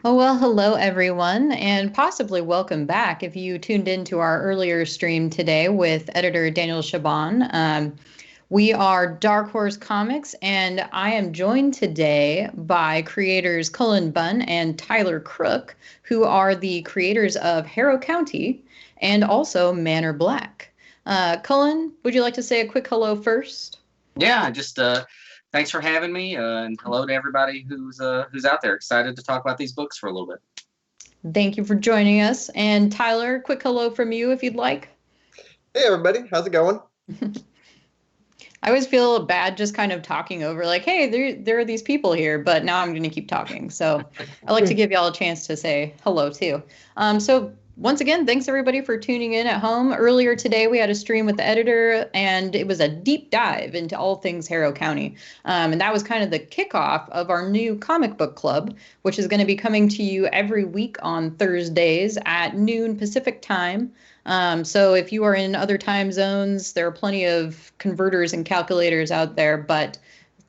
Oh, well, hello, everyone, and possibly welcome back if you tuned into our earlier stream today with editor Daniel Shaban. We are Dark Horse Comics, and I am joined today by creators Cullen, Bunn, and Tyler Crook, who are the creators of Harrow County and also Manor Black. Cullen, would you like to say a quick hello first? Yeah, just thanks for having me, and hello to everybody who's out there. Excited to talk about these books for a little bit. Thank you for joining us. And Tyler, quick hello from you if you'd like. Hey, everybody. How's it going? I always feel bad just kind of talking over like, hey, there are these people here, but now I'm going to keep talking. So I like to give y'all a chance to say hello too. So once again, thanks everybody for tuning in at home. Earlier today, we had a stream with the editor, and it was a deep dive into all things Harrow County. And that was kind of the kickoff of our new comic book club, which is going to be coming to you every week on Thursdays at noon Pacific time. So if you are in other time zones, there are plenty of converters and calculators out there, but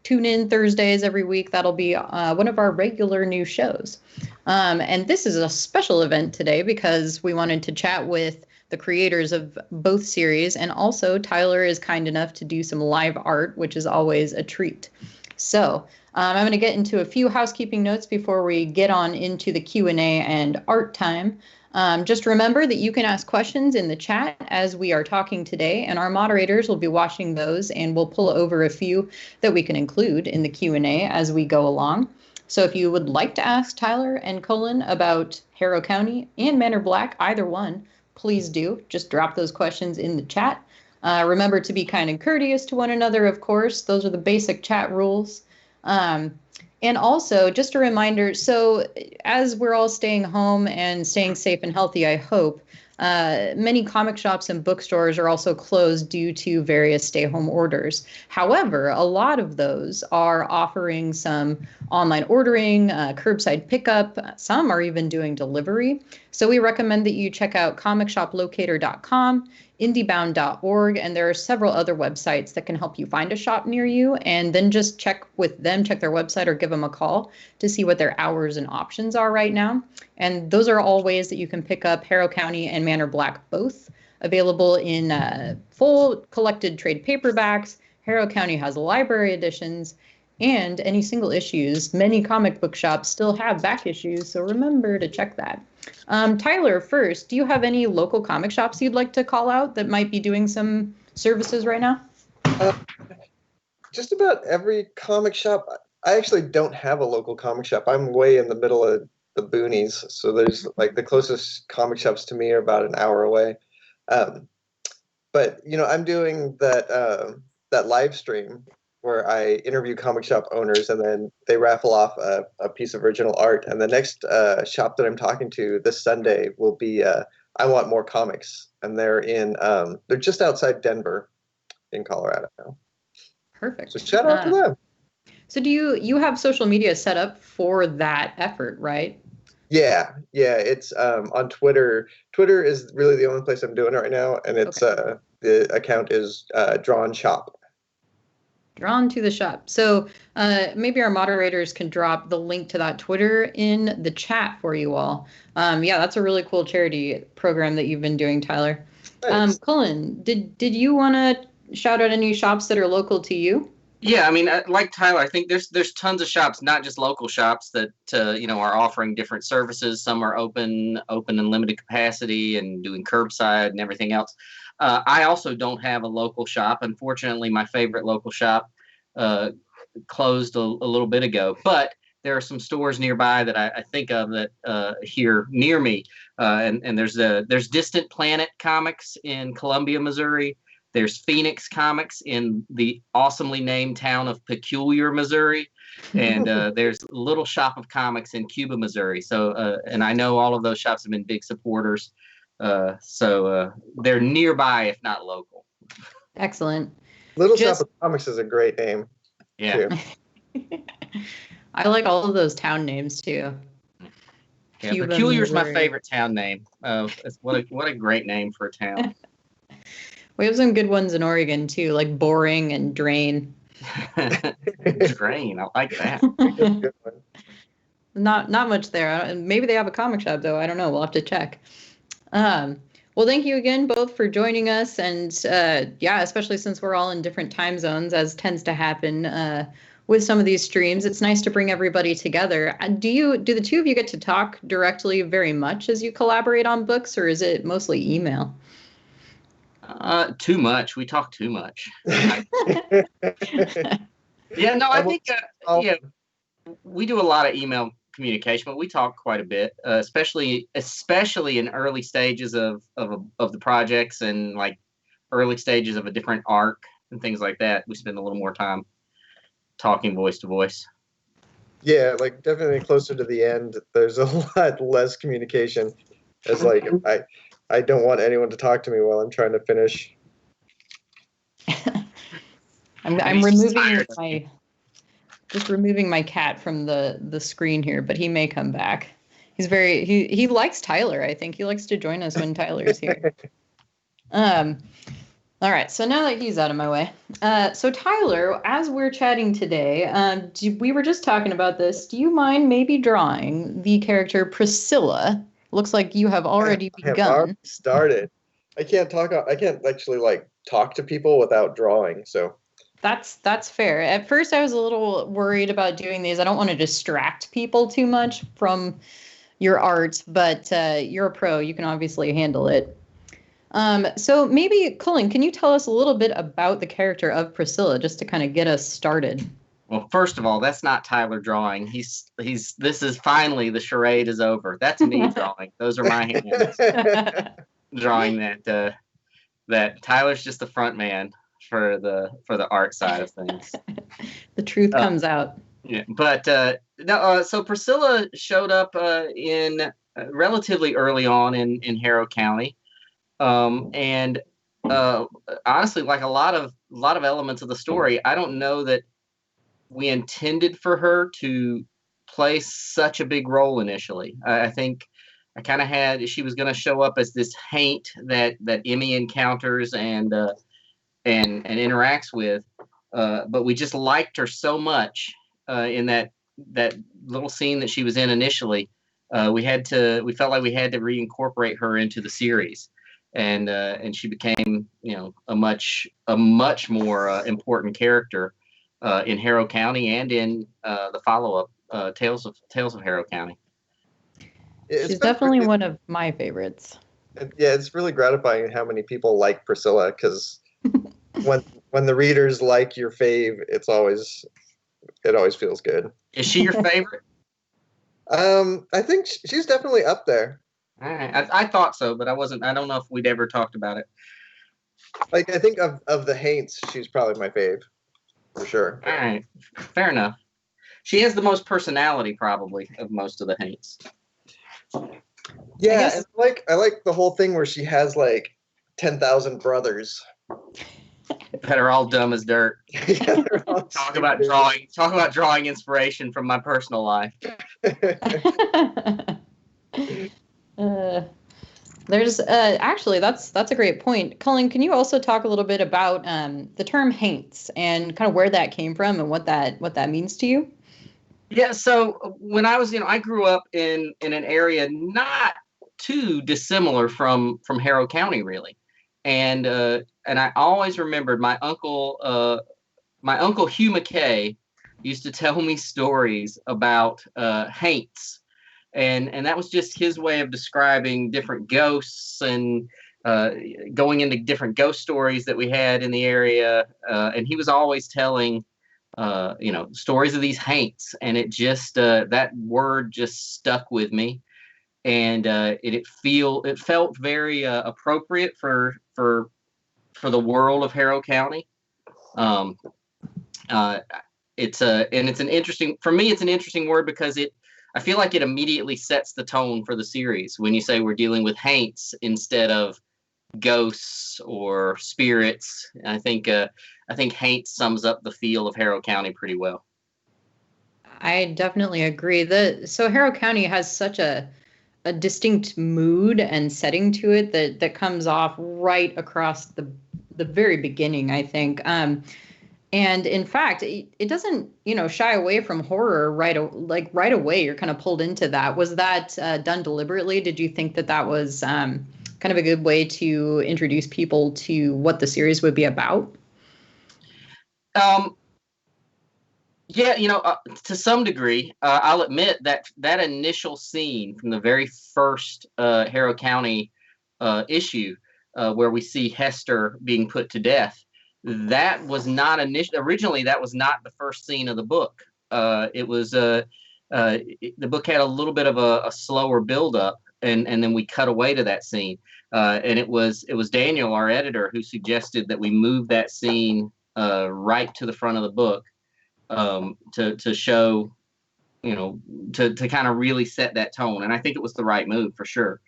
tune in Thursdays every week. That'll be one of our regular new shows. And this is a special event today because we wanted to chat with the creators of both series. And also Tyler is kind enough to do some live art, which is always a treat. So I'm going to get into a few housekeeping notes before we get on into the Q&A and art time. Just remember that you can ask questions in the chat as we are talking today, and our moderators will be watching those, and we'll pull over a few that we can include in the Q&A as we go along. So if you would like to ask Tyler and Cullen about Harrow County and Manor Black, either one, please do. Just drop those questions in the chat. Remember to be kind and courteous to one another, of course. Those are the basic chat rules. And also, just a reminder, so as we're all staying home and staying safe and healthy, I hope, many comic shops and bookstores are also closed due to various stay-home orders. However, a lot of those are offering some online ordering, curbside pickup. Some are even doing delivery. So we recommend that you check out comicshoplocator.com, indiebound.org, and there are several other websites that can help you find a shop near you, and then just check with them, check their website or give them a call to see what their hours and options are right now. And those are all ways that you can pick up Harrow County and Manor Black, both available in full collected trade paperbacks. Harrow County has library editions and any single issues. Many comic book shops still have back issues, so remember to check that. Tyler, first, do you have any local comic shops you'd like to call out that might be doing some services right now? Just about every comic shop. I actually don't have a local comic shop. I'm way in the middle of the boonies, so there's like the closest comic shops to me are about an hour away. But I'm doing that live stream where I interview comic shop owners, and then they raffle off a piece of original art. And the next shop that I'm talking to this Sunday will be I Want More Comics, and they're just outside Denver in Colorado. Perfect. So shout out to them. So do you have social media set up for that effort, right? Yeah. It's on Twitter. Twitter is really the only place I'm doing it right now, and it's the account is Drawn Shop. Drawn to the shop. So maybe our moderators can drop the link to that Twitter in the chat for you all. Yeah, that's a really cool charity program that you've been doing, Tyler. Cullen, did you want to shout out any shops that are local to you? Yeah, I mean, like Tyler, I think there's tons of shops, not just local shops, that are offering different services. Some are open in limited capacity and doing curbside and everything else. I also don't have a local shop. Unfortunately, my favorite local shop closed a little bit ago. But there are some stores nearby that I think of that here near me. And there's Distant Planet Comics in Columbia, Missouri. There's Phoenix Comics in the awesomely named town of Peculiar, Missouri. And there's Little Shop of Comics in Cuba, Missouri. So, and I know all of those shops have been big supporters. So they're nearby, if not local. Excellent. Little Shop of Comics is a great name. Yeah. I like all of those town names too. Yeah, Peculiar is my favorite town name. What a great name for a town. We have some good ones in Oregon too, like Boring and Drain. Drain, I like that. not much there. Maybe they have a comic shop though. I don't know. We'll have to check. Well, thank you again both for joining us, and yeah, especially since we're all in different time zones, as tends to happen with some of these streams. It's nice to bring everybody together. Do the two of you get to talk directly very much as you collaborate on books, or is it mostly email? Too much. We talk too much. Yeah, no, I think yeah, we do a lot of email communication, but we talk quite a bit, especially in early stages of the projects and like early stages of a different arc and things like that. We spend a little more time talking voice to voice. Yeah, like definitely closer to the end, there's a lot less communication. It's like I don't want anyone to talk to me while I'm trying to finish. I'm removing my cat from the screen here, but he may come back. He likes Tyler. I think he likes to join us when Tyler's here. All right, so now that he's out of my way, so Tyler, as we're chatting today, we were just talking about this. Do you mind maybe drawing the character Priscilla? Looks like you have already begun. I have already started. I can't actually like talk to people without drawing. So that's fair. At first, I was a little worried about doing these. I don't want to distract people too much from your art, but you're a pro. You can obviously handle it. So maybe, Cullen, can you tell us a little bit about the character of Priscilla, just to kind of get us started? Well, first of all, that's not Tyler drawing. This is finally the charade is over. That's me drawing. Those are my hands drawing that Tyler's just the front man for the art side of things. The truth comes out. Yeah, but no. So Priscilla showed up in relatively early on in Harrow County. And honestly, like a lot of elements of the story, I don't know that we intended for her to play such a big role initially. I think I kind of had she was going to show up as this haint that Emmy encounters and interacts with, but we just liked her so much in that little scene that she was in initially. We felt like we had to reincorporate her into the series. And she became, a much more important character in Harrow County and in the follow-up Tales of Harrow County. She's definitely one of my favorites. Yeah, it's really gratifying how many people like Priscilla, because when the readers like your fave, it always feels good. Is she your favorite? I think she's definitely up there. All right. I thought so, but I don't know if we'd ever talked about it. Like, I think of the haints, she's probably my fave, for sure. All right. Fair enough. She has the most personality, probably, of most of the haints. Yeah, and I like the whole thing where she has, like, 10,000 brothers. That are all dumb as dirt. Yeah, Talk about drawing inspiration from my personal life. There's actually that's a great point. Cullen, can you also talk a little bit about the term haints and kind of where that came from and what that means to you? Yeah, so when I was, I grew up in an area not too dissimilar from Harrow County, really, and I always remembered my uncle Hugh McKay used to tell me stories about haints. And that was just his way of describing different ghosts and going into different ghost stories that we had in the area. And he was always telling, stories of these haints. And it just, that word just stuck with me. And it felt very appropriate for the world of Harrow County. It's an interesting word because I feel like it immediately sets the tone for the series when you say we're dealing with haints instead of ghosts or spirits. I think haints sums up the feel of Harrow County pretty well. I definitely agree. So Harrow County has such a distinct mood and setting to it that comes off right across the very beginning, I think. And in fact, it doesn't, shy away from horror right away. You're kind of pulled into that. Was that done deliberately? Did you think that was kind of a good way to introduce people to what the series would be about? Yeah, to some degree, I'll admit that initial scene from the very first Harrow County issue, where we see Hester being put to death, that was not originally that was not the first scene of the book. It was the book had a little bit of a slower buildup, and then we cut away to that scene, and it was Daniel, our editor, who suggested that we move that scene right to the front of the book. To show, to kind of really set that tone, and I think it was the right move for sure.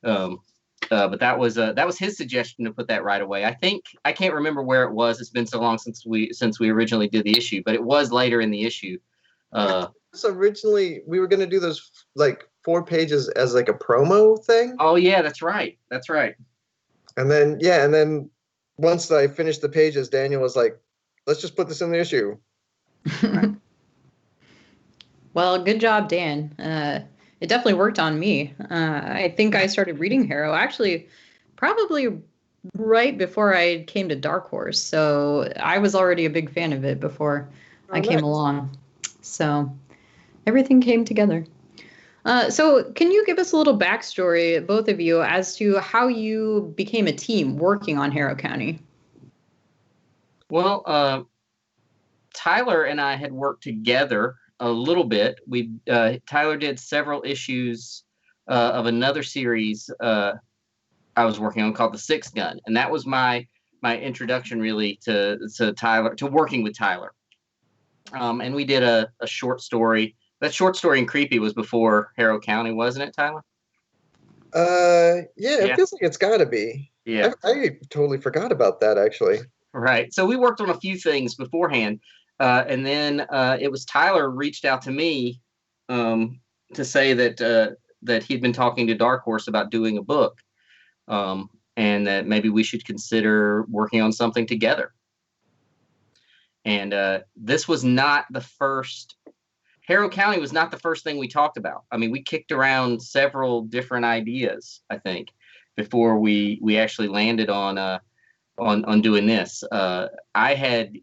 But that was his suggestion to put that right away. I can't remember where it was. It's been so long since we originally did the issue, but it was later in the issue. So originally we were going to do those like 4 pages as like a promo thing. Oh yeah, that's right. And then once I finished the pages, Daniel was like, "Let's just put this in the issue." Well, good job, Dan. It definitely worked on me. I think I started reading Harrow actually probably right before I came to Dark Horse. So I was already a big fan of it before I came along. So everything came together. So can you give us a little backstory, both of you, as to how you became a team working on Harrow County? Well, Tyler and I had worked together a little bit. Tyler did several issues of another series I was working on called The Sixth Gun, and that was my introduction really to Tyler, to working with Tyler. And we did a short story. That short story in Creepy was before Harrow County, wasn't it, Tyler? Yeah, it feels like it's got to be. Yeah, I totally forgot about that actually. Right. So we worked on a few things beforehand. And then it was Tyler reached out to me to say that he'd been talking to Dark Horse about doing a book, and that maybe we should consider working on something together. And this was not the first. Harrow County was not the first thing we talked about. I mean, we kicked around several different ideas, I think, before we actually landed on doing this. I had.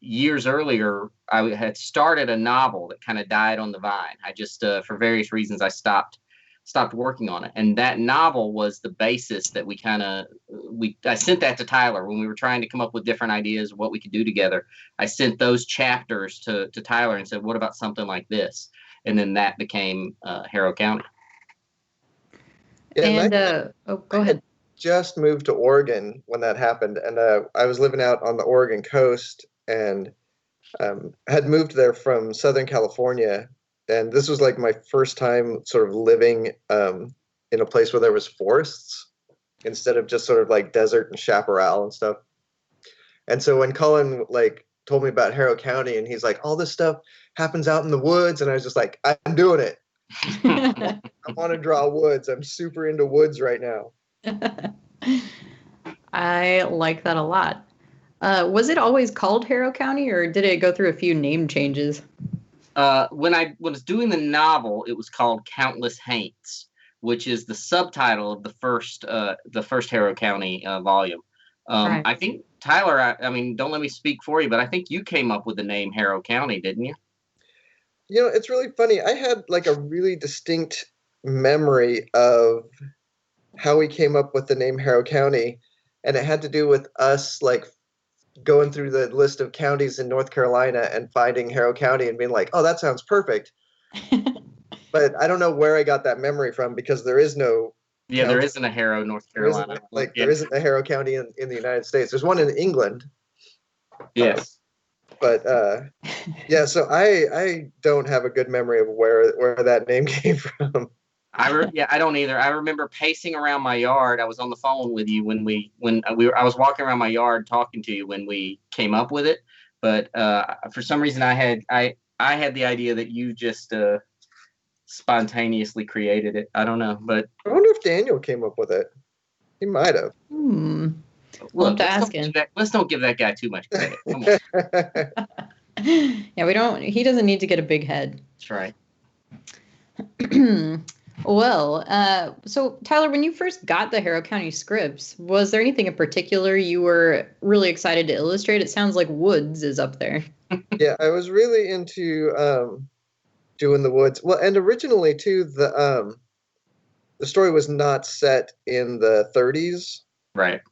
Years earlier, I had started a novel that kind of died on the vine. I just, for various reasons, I stopped working on it. And that novel was the basis that I sent that to Tyler when we were trying to come up with different ideas of what we could do together. I sent those chapters to Tyler and said, what about something like this? And then that became Harrow County. Yeah, and go ahead. Just moved to Oregon when that happened, and I was living out on the Oregon coast, and had moved there from Southern California, and this was like my first time sort of living in a place where there was forests instead of just sort of like desert and chaparral and stuff. And so when Cullen like told me about Harrow County, and he's like, all this stuff happens out in the woods, and I was just like, I'm doing it. I want to draw woods. I'm super into woods right now. I like that a lot. Was it always called Harrow County, or did it go through a few name changes? When I was doing the novel, it was called Countless Haints, which is the subtitle of the first Harrow County volume. Right. I think Tyler, I mean, don't let me speak for you, but I think you came up with the name Harrow County, didn't you? You know, it's really funny. I had like a really distinct memory of how we came up with the name Harrow County, and it had to do with us like going through the list of counties in North Carolina and finding Harrow County and being like, oh, that sounds perfect. But I don't know where I got that memory from, because there is no county. There isn't a Harrow, North Carolina. There isn't a Harrow County in the United States. There's one in England. Yes. But so I don't have a good memory of where that name came from. I don't either. I remember pacing around my yard. I was on the phone with you I was walking around my yard talking to you when we came up with it. But for some reason, I had the idea that you just spontaneously created it. I don't know, but I wonder if Daniel came up with it. He might have. We'll have Look, to ask him. Let's don't give that guy too much credit. Come on. Yeah, he doesn't need to get a big head. That's right. Well, so Tyler, when you first got the Harrow County scripts, was there anything in particular you were really excited to illustrate? It sounds like Woods is up there. Yeah, I was really into doing the Woods. Well, and originally too, the story was not set in the 30s. Right.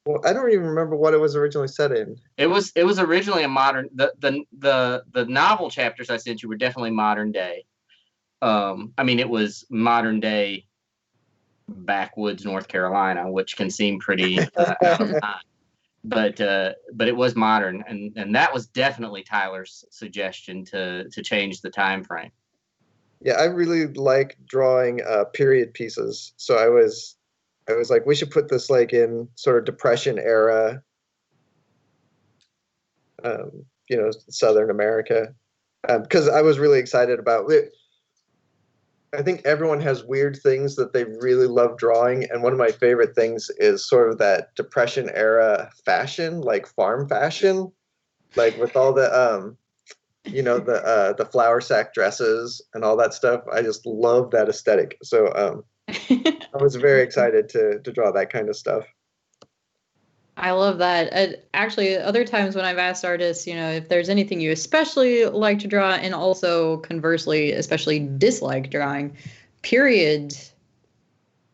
Well, I don't even remember what it was originally set in. It was originally a modern. The novel chapters I sent you were definitely modern day. I mean, it was modern day backwoods North Carolina, which can seem pretty out of time. But it was modern, and that was definitely Tyler's suggestion to change the time frame. Yeah, I really like drawing period pieces. So I was like, we should put this like in sort of Depression era, Southern America, because I was really excited about it. I think everyone has weird things that they really love drawing, and one of my favorite things is sort of that Depression era fashion, like farm fashion, like with all the the flour sack dresses and all that stuff. I just love that aesthetic. So I was very excited to draw that kind of stuff. I love that. Actually, other times when I've asked artists, if there's anything you especially like to draw, and also conversely, especially dislike drawing, period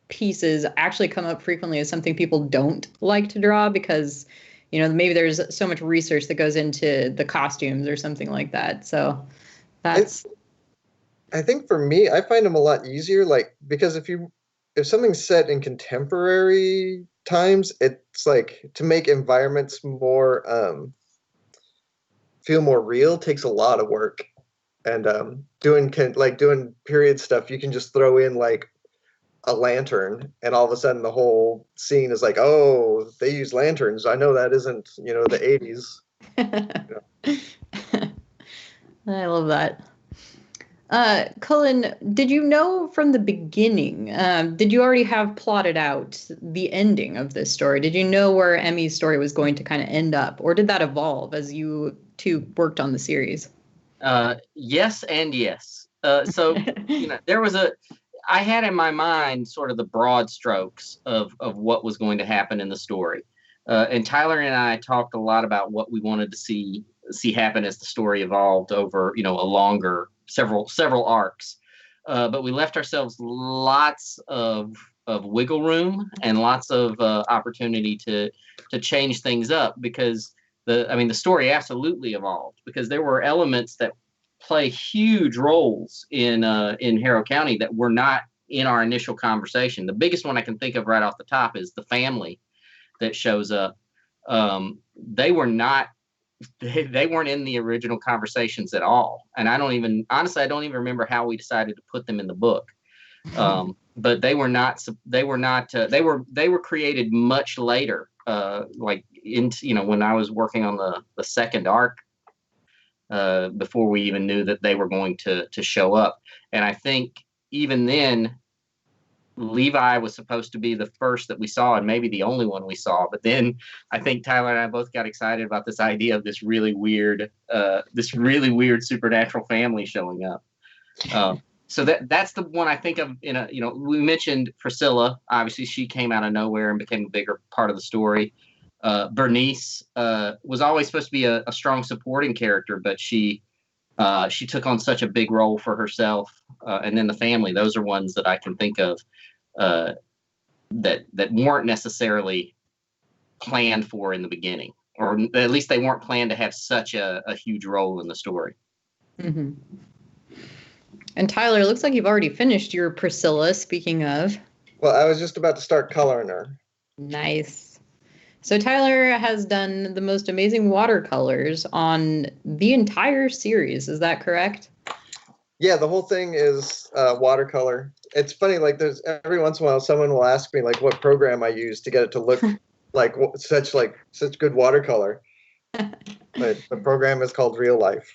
pieces actually come up frequently as something people don't like to draw because, maybe there's so much research that goes into the costumes or something like that. So that's. I think for me, I find them a lot easier, like, because if something's set in contemporary times, it's like to make environments more feel more real takes a lot of work. And doing period stuff, you can just throw in like a lantern, and all of a sudden the whole scene is like, oh, they use lanterns. I know that isn't the 80s. I love that. Cullen, did you know from the beginning, did you already have plotted out the ending of this story? Did you know where Emmy's story was going to kind of end up, or did that evolve as you two worked on the series? Yes and yes. So, I had in my mind sort of the broad strokes of what was going to happen in the story. And Tyler and I talked a lot about what we wanted to see happen as the story evolved over, a longer several arcs. But we left ourselves lots of wiggle room and lots of opportunity to change things up, because the story absolutely evolved, because there were elements that play huge roles in Harrow County that were not in our initial conversation. The biggest one I can think of right off the top is the family that shows up. They weren't in the original conversations at all. And I don't even remember how we decided to put them in the book. But they were created much later, when I was working on the second arc, before we even knew that they were going to show up. And I think even then, Levi was supposed to be the first that we saw, and maybe the only one we saw. But then I think Tyler and I both got excited about this idea of this really weird supernatural family showing up. So that's the one I think of. We mentioned Priscilla. Obviously, she came out of nowhere and became a bigger part of the story. Bernice was always supposed to be a strong supporting character, but she took on such a big role for herself. And then the family; those are ones that I can think of that weren't necessarily planned for in the beginning, or at least they weren't planned to have such a huge role in the story. Mm-hmm. And Tyler, it looks like you've already finished your Priscilla, speaking of. Well, I was just about to start coloring her. Nice. So Tyler has done the most amazing watercolors on the entire series. Is that correct? Yeah, the whole thing is watercolor. It's funny, like there's every once in a while someone will ask me like what program I use to get it to look like such good watercolor. But the program is called Real Life.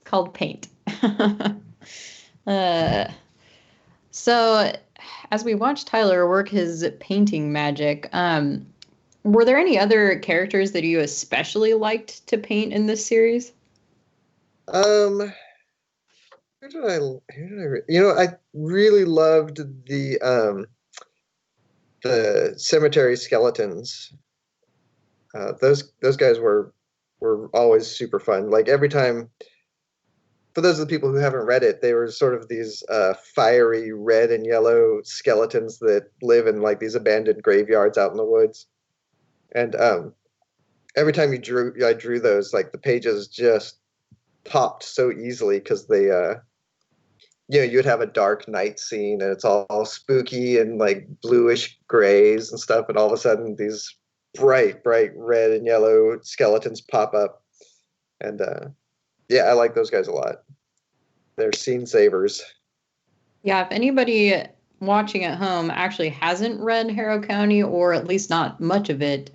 Called Paint. So as we watched Tyler work his painting magic, were there any other characters that you especially liked to paint in this series? Um, I really loved the cemetery skeletons. Those guys were always super fun. Like every time, for those of the people who haven't read it, they were sort of these fiery red and yellow skeletons that live in like these abandoned graveyards out in the woods. And every time I drew those, like the pages just popped so easily because you would have a dark night scene and it's all spooky and like bluish grays and stuff, and all of a sudden these bright red and yellow skeletons pop up. And yeah, I like those guys a lot. They're scene savers. Yeah, if anybody watching at home actually hasn't read Harrow County, or at least not much of it,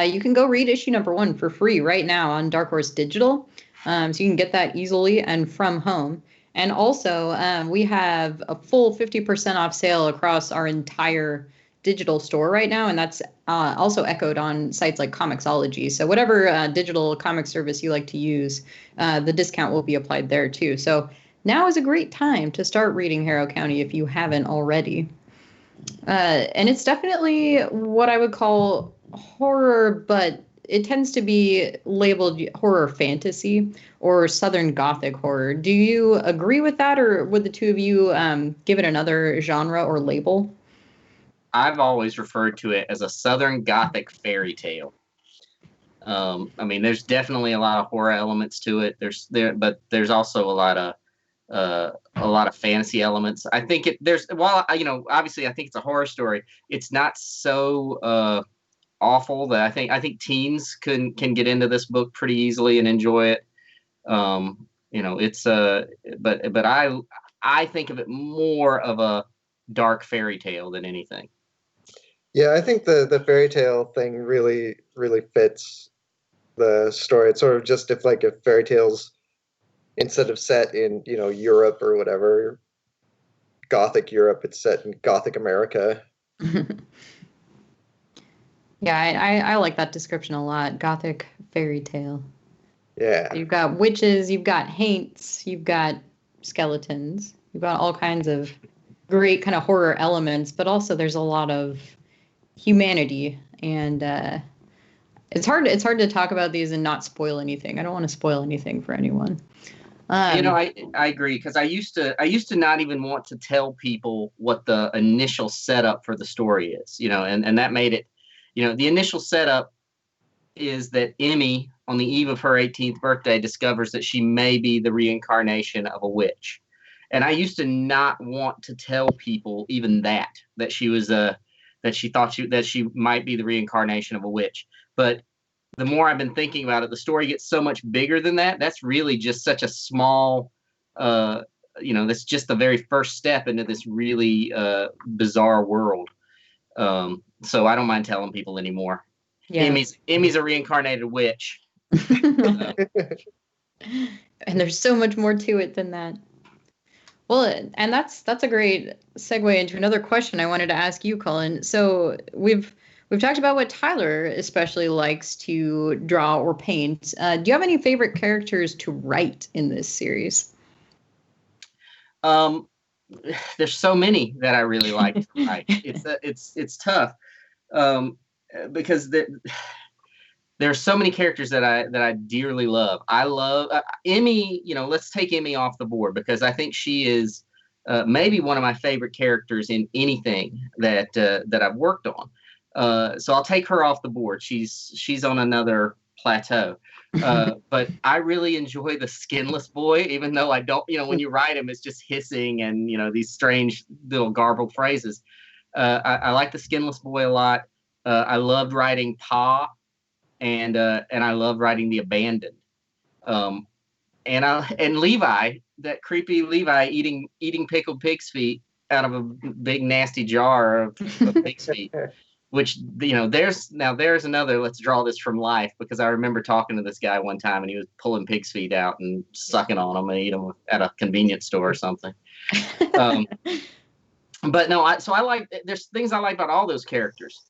you can go read issue number 1 for free right now on Dark Horse Digital. So you can get that easily and from home. And also, we have a full 50% off sale across our entire digital store right now, and that's also echoed on sites like Comixology. So whatever digital comic service you like to use, the discount will be applied there too. So now is a great time to start reading Harrow County if you haven't already. And it's definitely what I would call horror, but it tends to be labeled horror fantasy or Southern Gothic horror. Do you agree with that, or would the two of you give it another genre or label? I've always referred to it as a Southern Gothic fairy tale. I mean, there's definitely a lot of horror elements to it. But there's also a lot of fantasy elements. I think obviously I think it's a horror story. It's not so awful that I think teens can get into this book pretty easily and enjoy it. It's but I think of it more of a dark fairy tale than anything. Yeah, I think the fairy tale thing really fits the story. It's sort of just if fairy tales, instead of set in Europe or whatever, Gothic Europe, it's set in Gothic America. Yeah, I like that description a lot. Gothic fairy tale. Yeah. You've got witches, you've got haints, you've got skeletons, you've got all kinds of great kind of horror elements, but also there's a lot of humanity, and it's hard to talk about these and not spoil anything. I don't want to spoil anything for anyone. I agree, because I used to not even want to tell people what the initial setup for the story is, and that made it, the initial setup is that Emmy, on the eve of her 18th birthday, discovers that she may be the reincarnation of a witch. And I used to not want to tell people even that she was that she thought that she might be the reincarnation of a witch. But the more I've been thinking about it, the story gets so much bigger than that. That's really just such a small, that's just the very first step into this really bizarre world. So I don't mind telling people anymore. Yeah. Emmy's a reincarnated witch. And there's so much more to it than that. Well, and that's a great segue into another question I wanted to ask you, Cullen. So we've talked about what Tyler especially likes to draw or paint. Do you have any favorite characters to write in this series? There's so many that I really like to write. It's tough because there's so many characters that I dearly love. I love Emmy. Let's take Emmy off the board because I think she is maybe one of my favorite characters in anything that I've worked on. So I'll take her off the board. She's on another plateau. But I really enjoy the Skinless Boy, even though I don't. When you write him, it's just hissing and these strange little garbled phrases. I like the Skinless Boy a lot. I loved writing Pa. And I love writing the Abandoned, and Levi, that creepy Levi eating pickled pig's feet out of a big nasty jar of pig's feet. Which there's another. Let's draw this from life, because I remember talking to this guy one time and he was pulling pig's feet out and sucking on them and eating them at a convenience store or something. but no, I like, there's things I like about all those characters,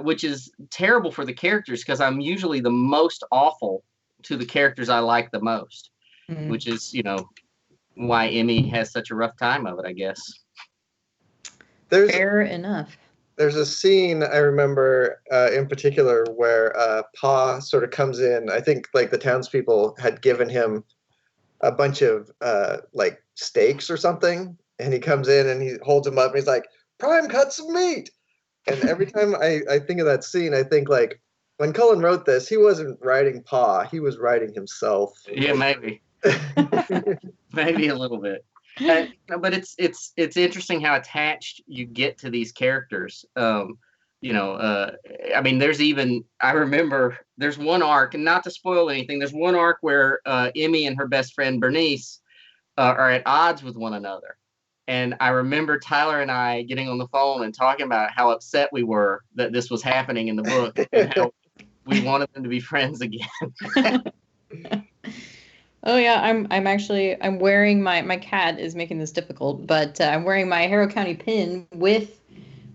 which is terrible for the characters because I'm usually the most awful to the characters I like the most, which is, why Emmy has such a rough time of it, I guess. Fair enough. There's a scene I remember in particular where Pa sort of comes in. I think like the townspeople had given him a bunch of like steaks or something, and he comes in and he holds them up and he's like, "Prime cuts of meat." And every time I think of that scene, I think like when Cullen wrote this, he wasn't writing Pa, he was writing himself. Yeah, maybe. Maybe a little bit. But it's interesting how attached you get to these characters. I mean, I remember there's one arc, and not to spoil anything, there's one arc where Emmy and her best friend Bernice are at odds with one another. And I remember Tyler and I getting on the phone and talking about how upset we were that this was happening in the book and how we wanted them to be friends again. Oh yeah, I'm wearing my cat is making this difficult, but I'm wearing my Harrow County pin with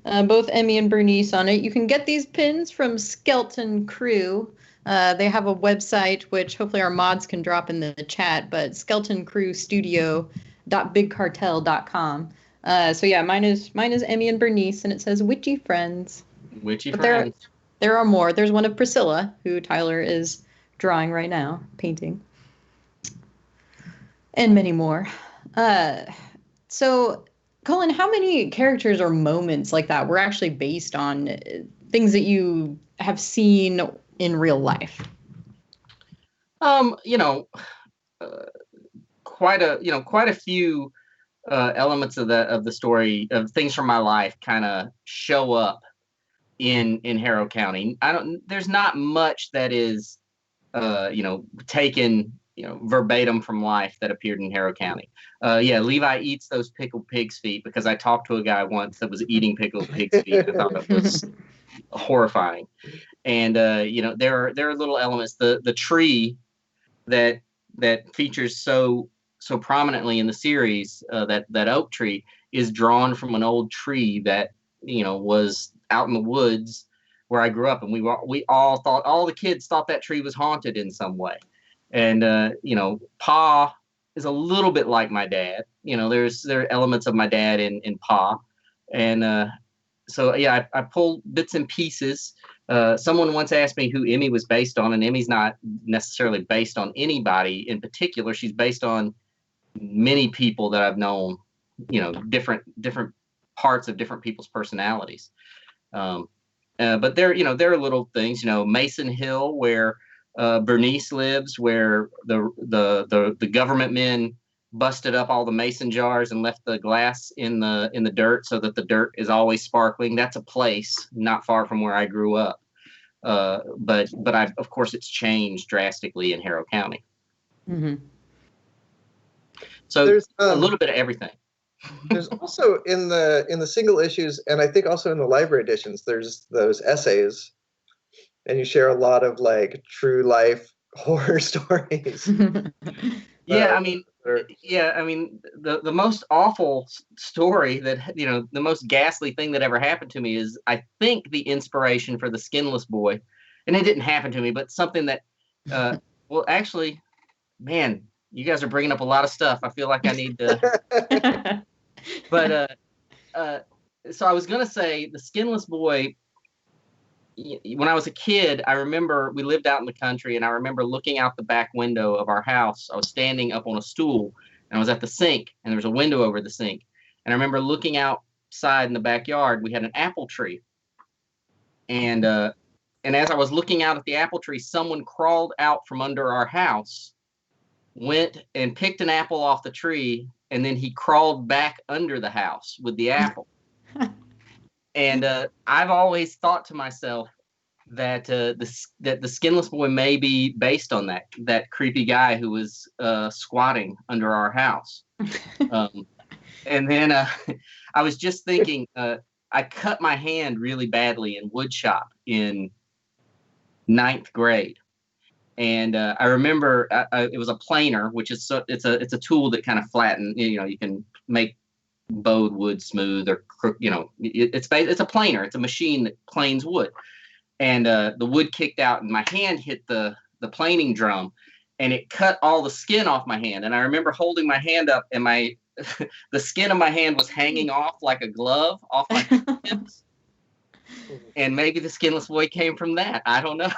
both Emmy and Bernice on it. You can get these pins from Skeleton Crew. They have a website which hopefully our mods can drop in the chat, but skeletonCrewStudio.bigcartel.com. So yeah, mine is Emmy and Bernice, and it says Witchy Friends. Witchy Friends. There are more. There's one of Priscilla, who Tyler is drawing right now, painting. And many more. So, Cullen, how many characters or moments like that were actually based on things that you have seen in real life? Quite a few elements of the story of things from my life kind of show up in Harrow County. There's not much that is taken verbatim from life that appeared in Harrow County. Levi eats those pickled pig's feet because I talked to a guy once that was eating pickled pig's feet. I thought it was horrifying. And there are little elements. The tree that features so prominently in the series, that oak tree, is drawn from an old tree that was out in the woods where I grew up, and we all the kids thought that tree was haunted in some way. And Pa is a little bit like my dad. There are elements of my dad in Pa, and I pull bits and pieces. Someone once asked me who Emmy was based on, and Emmy's not necessarily based on anybody in particular. She's based on many people that I've known. Different parts of different people's personalities. But there are little things. Mason Hill, where Bernice lives, where the government men busted up all the mason jars and left the glass in the dirt so that the dirt is always sparkling. That's a place not far from where I grew up. But of course it's changed drastically in Harrow County. Mm-hmm. So there's a little bit of everything. There's also in the single issues, and I think also in the library editions, there's those essays, and you share a lot of like true life horror stories. The most awful story that the most ghastly thing that ever happened to me is, I think, the inspiration for the Skinless Boy, and it didn't happen to me, but something that well, actually, man, you guys are bringing up a lot of stuff. I feel like I need to. But so I was gonna say the Skinless Boy. When I was a kid, I remember we lived out in the country, and I remember looking out the back window of our house. I was standing up on a stool, and I was at the sink, and there was a window over the sink. And I remember looking outside in the backyard. We had an apple tree, and as I was looking out at the apple tree, someone crawled out from under our house, went and picked an apple off the tree, and then he crawled back under the house with the apple. And I've always thought to myself that the Skinless Boy may be based on that creepy guy who was squatting under our house. And then I was just thinking, I cut my hand really badly in wood shop in 9th grade. And I remember it was a planer, which is it's a tool that kind of flatten. You can make bowed wood smooth or it's a planer. It's a machine that planes wood, and the wood kicked out, and my hand hit the planing drum, and it cut all the skin off my hand. And I remember holding my hand up, and my the skin of my hand was hanging off like a glove off my fingertips. And maybe the skinless boy came from that. I don't know.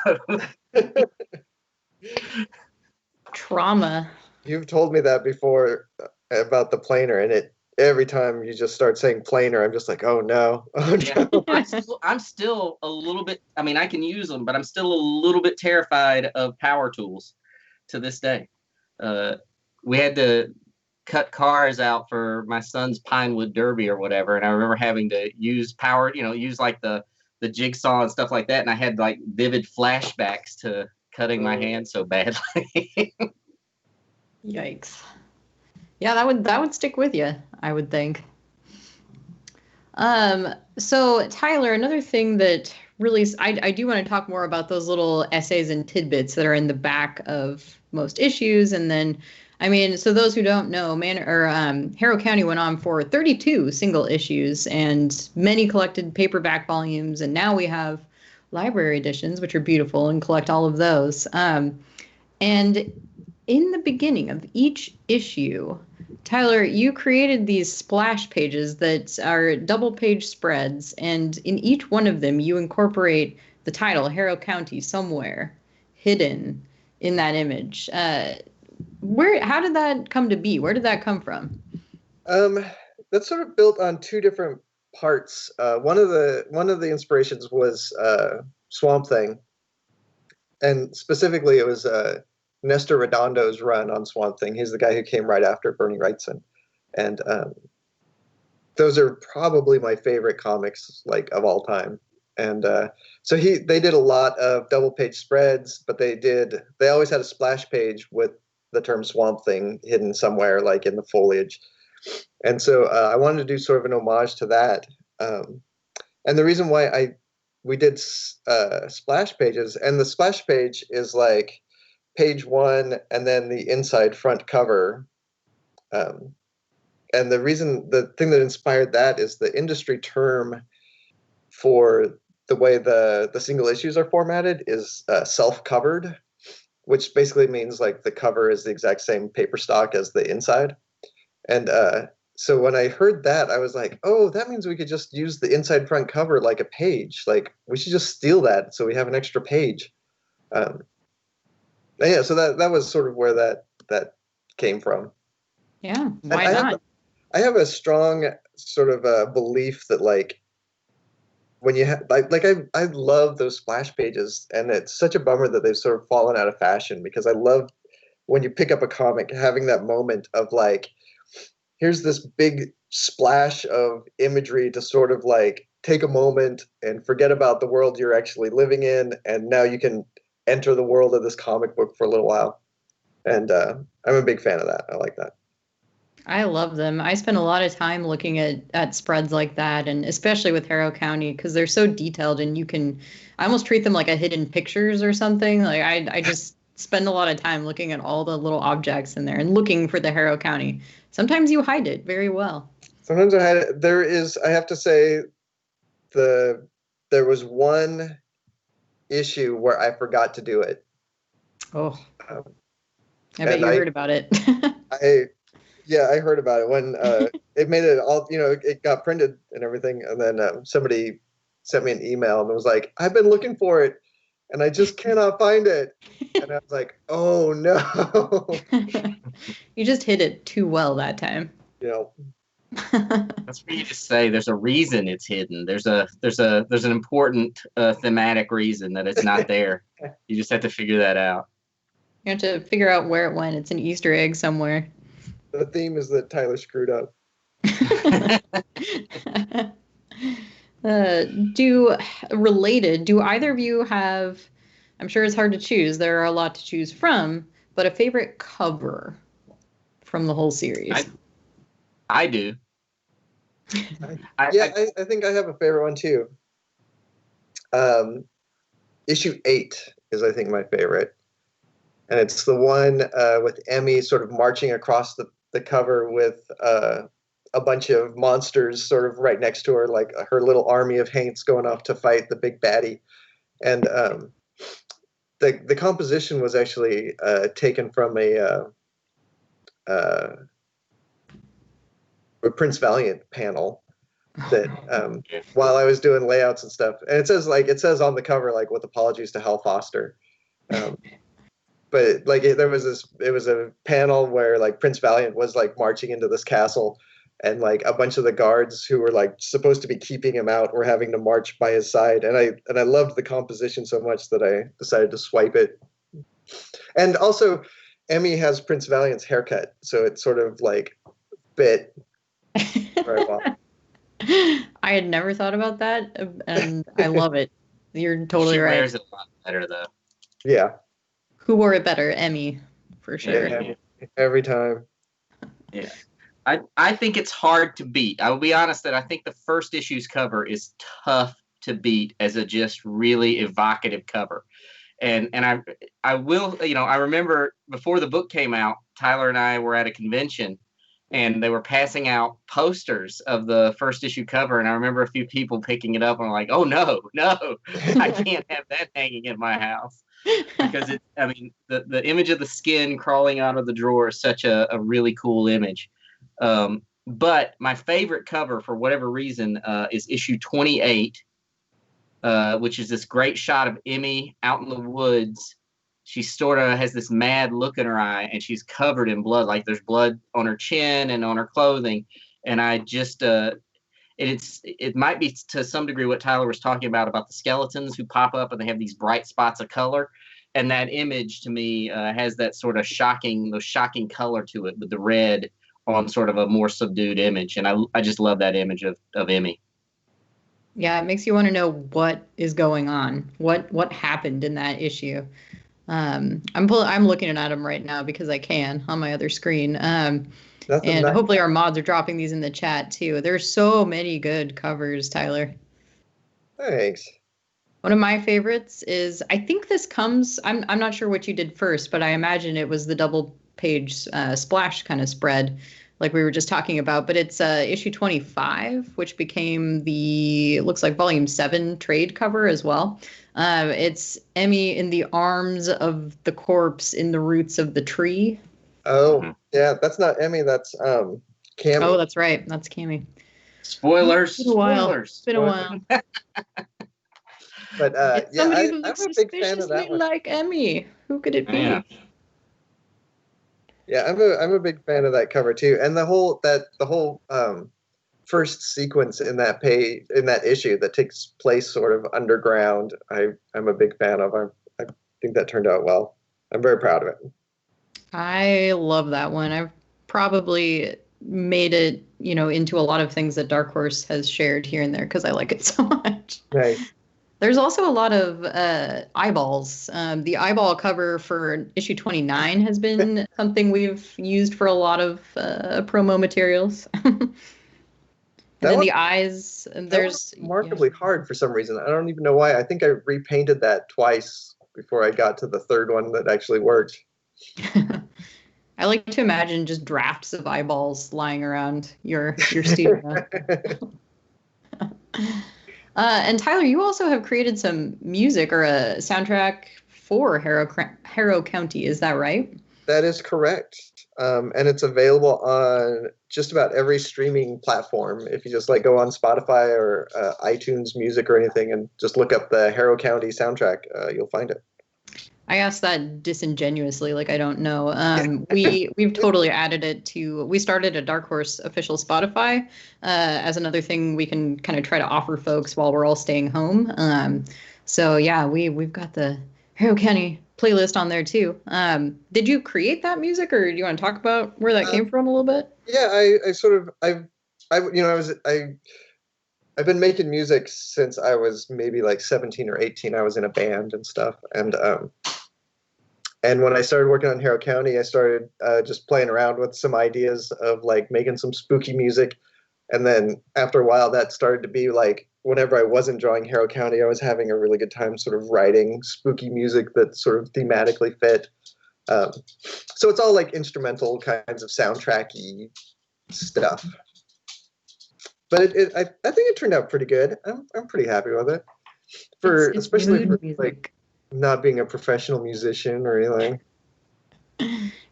Trauma. You've told me that before about the planer, and every time you just start saying planer, I'm just like, oh no, oh Yeah. no. I'm still a little bit. I mean, I can use them, but I'm still a little bit terrified of power tools to this day. We had to cut cars out for my son's Pinewood Derby or whatever, and I remember having to use use like the jigsaw and stuff like that, and I had like vivid flashbacks to cutting my hand so badly. Yikes. Yeah, that would stick with you, I would think. So Tyler, another thing that really, I do want to talk more about those little essays and tidbits that are in the back of most issues. And then, I mean, so those who don't know, Harrow County went on for 32 single issues and many collected paperback volumes. And now we have library editions, which are beautiful, and collect all of those. And in the beginning of each issue, Tyler, you created these splash pages that are double page spreads, and in each one of them, you incorporate the title, Harrow County, somewhere hidden in that image. How did that come to be? Where did that come from? That's sort of built on two different parts. One of the inspirations was Swamp Thing, and specifically it was Nestor Redondo's run on Swamp Thing. He's the guy who came right after Bernie Wrightson, and those are probably my favorite comics of all time. And so they did a lot of double page spreads, but they always had a splash page with the term Swamp Thing hidden somewhere like in the foliage. And so I wanted to do sort of an homage to that. And the reason why we did splash pages, and the splash page is like page 1 and then the inside front cover. And the thing that inspired that is the industry term for the way the single issues are formatted is self-covered, which basically means like the cover is the exact same paper stock as the inside. And so when I heard that, I was like, oh, that means we could just use the inside front cover like a page. Like we should just steal that so we have an extra page. Yeah, so that was sort of where that came from. Yeah, why not? I have a strong sort of belief that like when you have I love those splash pages, and it's such a bummer that they've sort of fallen out of fashion, because I love when you pick up a comic having that moment of like, here's this big splash of imagery to sort of like take a moment and forget about the world you're actually living in, and now you can enter the world of this comic book for a little while. And I'm a big fan of that. I like that. I love them. I spend a lot of time looking at spreads like that, and especially with Harrow County, because they're so detailed, and I almost treat them like a hidden pictures or something. Like I just spend a lot of time looking at all the little objects in there and looking for the Harrow County. Sometimes you hide it very well. Sometimes I hide it. I have to say, there was one issue where I forgot to do it. Oh, I bet you heard about it. I heard about it when it made it all, it got printed and everything. And then somebody sent me an email and was like, I've been looking for it and I just cannot find it. And I was like, oh no. You just hit it too well that time. That's for you to say. There's a reason it's hidden. There's an important thematic reason that it's not there. You just have to figure that out. You have to figure out where it went. It's an Easter egg somewhere. The theme is that Tyler screwed up. Do either of you have, I'm sure it's hard to choose, there are a lot to choose from, but a favorite cover from the whole series? I do. I think I have a favorite one too. Issue 8 is, I think, my favorite. And it's the one with Emmy sort of marching across the cover with a bunch of monsters sort of right next to her, like her little army of Haints going off to fight the big baddie. And the composition was actually taken from a Prince Valiant panel that while I was doing layouts and stuff, and it says on the cover like with apologies to Hal Foster. But like it was a panel where like Prince Valiant was like marching into this castle, and like a bunch of the guards who were like supposed to be keeping him out were having to march by his side, and I loved the composition so much that I decided to swipe it. And also, Emmy has Prince Valiant's haircut, so it sort of like fit very well. I had never thought about that, and I love it. You're totally right. She wears it a lot better though. Yeah. Who wore it better? Emmy, for sure. Yeah, every time. Yeah. I think it's hard to beat. I will be honest that I think the first issue's cover is tough to beat as a just really evocative cover. And I will, I remember before the book came out, Tyler and I were at a convention and they were passing out posters of the first issue cover. And I remember a few people picking it up and like, oh no, I can't have that hanging in my house. Because the image of the skin crawling out of the drawer is such a really cool image. But my favorite cover for whatever reason is issue 28, which is this great shot of Emmy out in the woods. She sort of has this mad look in her eye and she's covered in blood. Like there's blood on her chin and on her clothing. And I just, it might be to some degree what Tyler was talking about the skeletons who pop up and they have these bright spots of color. And that image to me has that sort of shocking color to it with the red on sort of a more subdued image. And I just love that image of Emmy. Yeah, it makes you want to know what is going on, what happened in that issue. I'm looking at them right now because I can on my other screen. And hopefully our mods are dropping these in the chat too. There's so many good covers, Tyler. Thanks. One of my favorites is, I think this comes, I'm not sure what you did first, but I imagine it was the double page splash kind of spread like we were just talking about, but it's issue 25, which became it looks like volume 7 trade cover as well. It's Emmy in the arms of the corpse in the roots of the tree. Oh, yeah, that's not Emmy, that's Cammy. Oh, that's right, that's Cammy. Spoilers. It's been a while. But I'm a big fan of that one. Like Emmy. Who could it be? Yeah, I'm a big fan of that cover too, and the whole first sequence in that issue that takes place sort of underground. I'm a big fan of. I think that turned out well. I'm very proud of it. I love that one. I've probably made it, into a lot of things that Dark Horse has shared here and there because I like it so much. Nice. There's also a lot of eyeballs. The eyeball cover for issue 29 has been something we've used for a lot of promo materials. And then the eyes, there's remarkably hard for some reason. I don't even know why. I think I repainted that twice before I got to the third one that actually worked. I like to imagine just drafts of eyeballs lying around your studio. And Tyler, you also have created some music or a soundtrack for Harrow County. Is that right? That is correct. And it's available on just about every streaming platform. If you just go on Spotify or iTunes Music or anything and just look up the Harrow County soundtrack, you'll find it. I asked that disingenuously, like I don't know. We've totally added it to. We started a Dark Horse official Spotify as another thing we can kind of try to offer folks while we're all staying home. So yeah, we've got the Harrow County playlist on there too. Did you create that music, or do you want to talk about where that came from a little bit? Yeah, I've been making music since I was maybe 17 or 18. I was in a band and stuff. And when I started working on Harrow County, I started just playing around with some ideas of making some spooky music. And then after a while, that started to be whenever I wasn't drawing Harrow County, I was having a really good time sort of writing spooky music that sort of thematically fit. So it's all instrumental kinds of soundtracky stuff. but I think it turned out pretty good. I'm pretty happy with it. It's Especially mood for music. like not being a professional musician or anything.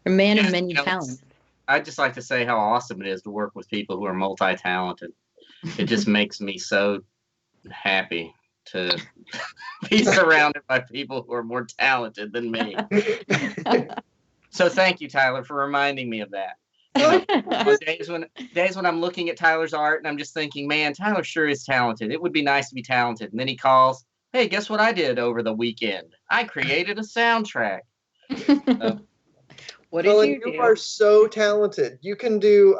A man of Yeah, many talents. I'd just like to say how awesome it is to work with people who are multi-talented. It just makes me so happy to be surrounded by people who are more talented than me. So thank you, Tyler, for reminding me of that. Days when I'm looking at Tyler's art and I'm just thinking, man, Tyler sure is talented. It would be nice to be talented. And then he calls, hey, guess what I did over the weekend? I created a soundtrack. What did Cullen, you do? You are so talented. You can do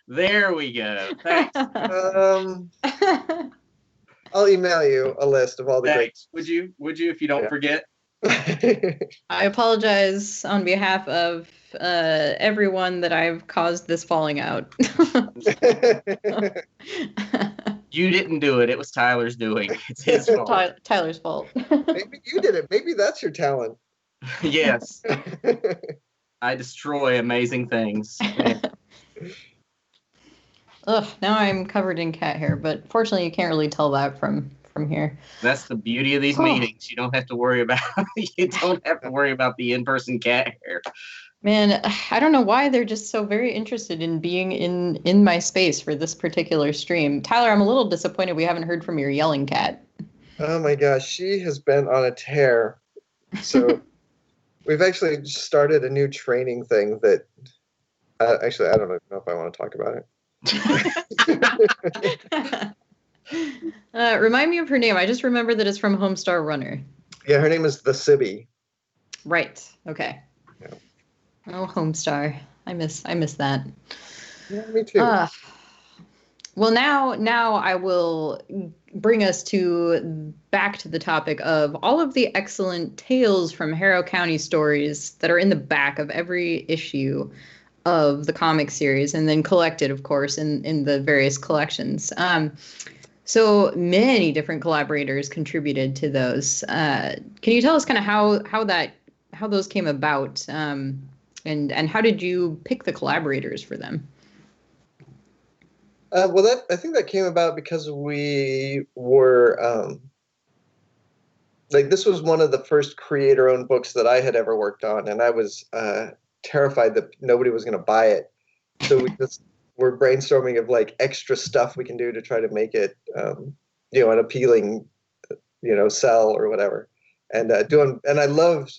There we go. Thanks. I'll email you a list of all the Thanks. Would you if you don't forget? I apologize on behalf of everyone that I've caused this falling out. You didn't do it. It was Tyler's doing. It's his fault. Tyler's fault. Maybe you did it. Maybe that's your talent. Yes. I destroy amazing things. Ugh, now I'm covered in cat hair, but fortunately you can't really tell that from here. That's the beauty of these meetings. You don't have to worry about the in-person cat hair. Man, I don't know why they're just so very interested in being in my space for this particular stream. Tyler, I'm a little disappointed we haven't heard from your yelling cat. Oh my gosh, she has been on a tear. So we've actually started a new training thing that actually I don't know if I want to talk about it. Remind me of her name. I just remember that it's from Homestar Runner. Yeah, her name is the Sibby. Right. Okay. Yeah. Oh, Homestar. I miss that. Yeah, me too. Well, now I will bring us back to the topic of all of the excellent tales from Harrow County stories that are in the back of every issue of the comic series, and then collected, of course, in the various collections. So many different collaborators contributed to those. Can you tell us kind of how those came about, and how did you pick the collaborators for them? Well, I think that came about because we were this was one of the first creator-owned books that I had ever worked on, and I was terrified that nobody was going to buy it. So we're brainstorming of like extra stuff we can do to try to make it, an appealing, sell or whatever. And I love,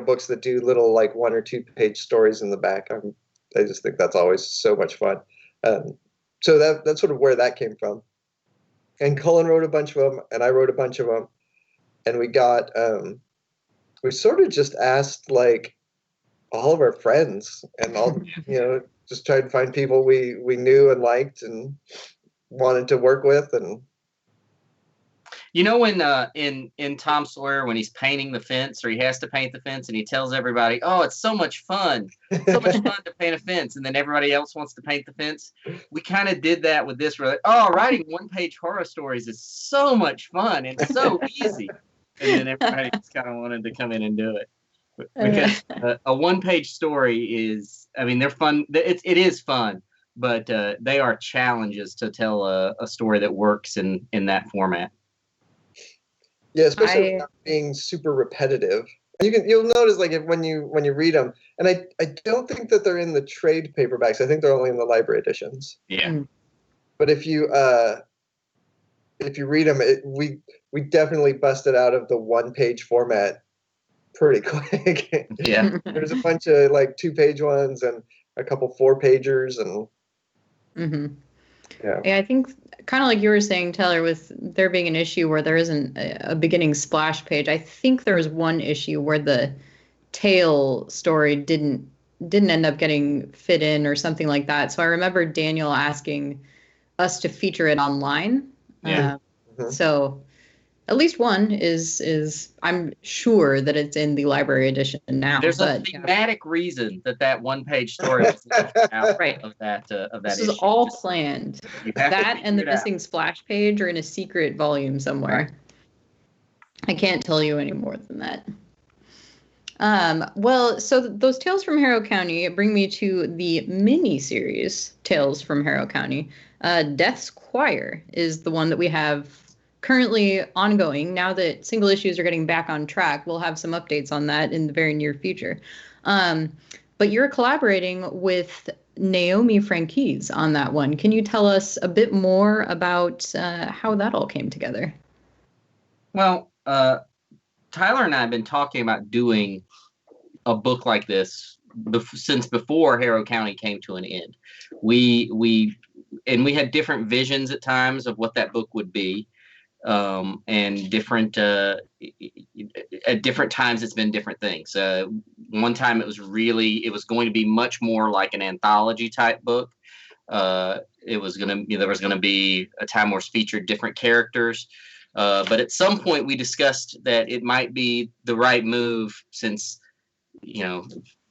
books that do little like 1 or 2 page stories in the back. I just think that's always so much fun. So that's sort of where that came from. And Cullen wrote a bunch of them, and I wrote a bunch of them, and we sort of just asked like all of our friends and all, just tried to find people we knew and liked and wanted to work with. And when in Tom Sawyer, when he's painting the fence, or he has to paint the fence, and he tells everybody, oh, it's so much fun to paint a fence, and then everybody else wants to paint the fence. We kind of did that with this. We're like, oh, writing 1-page horror stories is so much fun and so easy. And then everybody just kind of wanted to come in and do it. Because a 1-page story is, they're fun. It is fun, but they are challenges to tell a story that works in that format. Yeah, especially without being super repetitive. You'll notice like when you read them, and I don't think that they're in the trade paperbacks. I think they're only in the library editions. Yeah. But if you read them, we definitely busted out of the 1-page format pretty quick. Yeah. There's a bunch of like 2-page ones and a couple 4-pagers and. Mm-hmm. Yeah, I think kind of like you were saying, Taylor, with there being an issue where there isn't a beginning splash page. I think there was one issue where the tail story didn't end up getting fit in or something like that. So I remember Daniel asking us to feature it online. Yeah. So at least one is I'm sure that it's in the library edition now. There's a thematic reason that 1-page story was left out of that This issue. is all planned. That and the missing splash page are in a secret volume somewhere. Right. I can't tell you any more than that. Well, so those Tales from Harrow County bring me to the mini series Tales from Harrow County. Death's Choir is the one that we have currently ongoing. Now that single issues are getting back on track, we'll have some updates on that in the very near future. But you're collaborating with Naomi Franquise on that one. Can you tell us a bit more about how that all came together? Well, Tyler and I have been talking about doing a book like this since before Harrow County came to an end. We had different visions at times of what that book would be, and different at different times it's been different things. One time it was going to be much more like an anthology type book. There was going to be a time where it's featured different characters. But at some point we discussed that it might be the right move, since,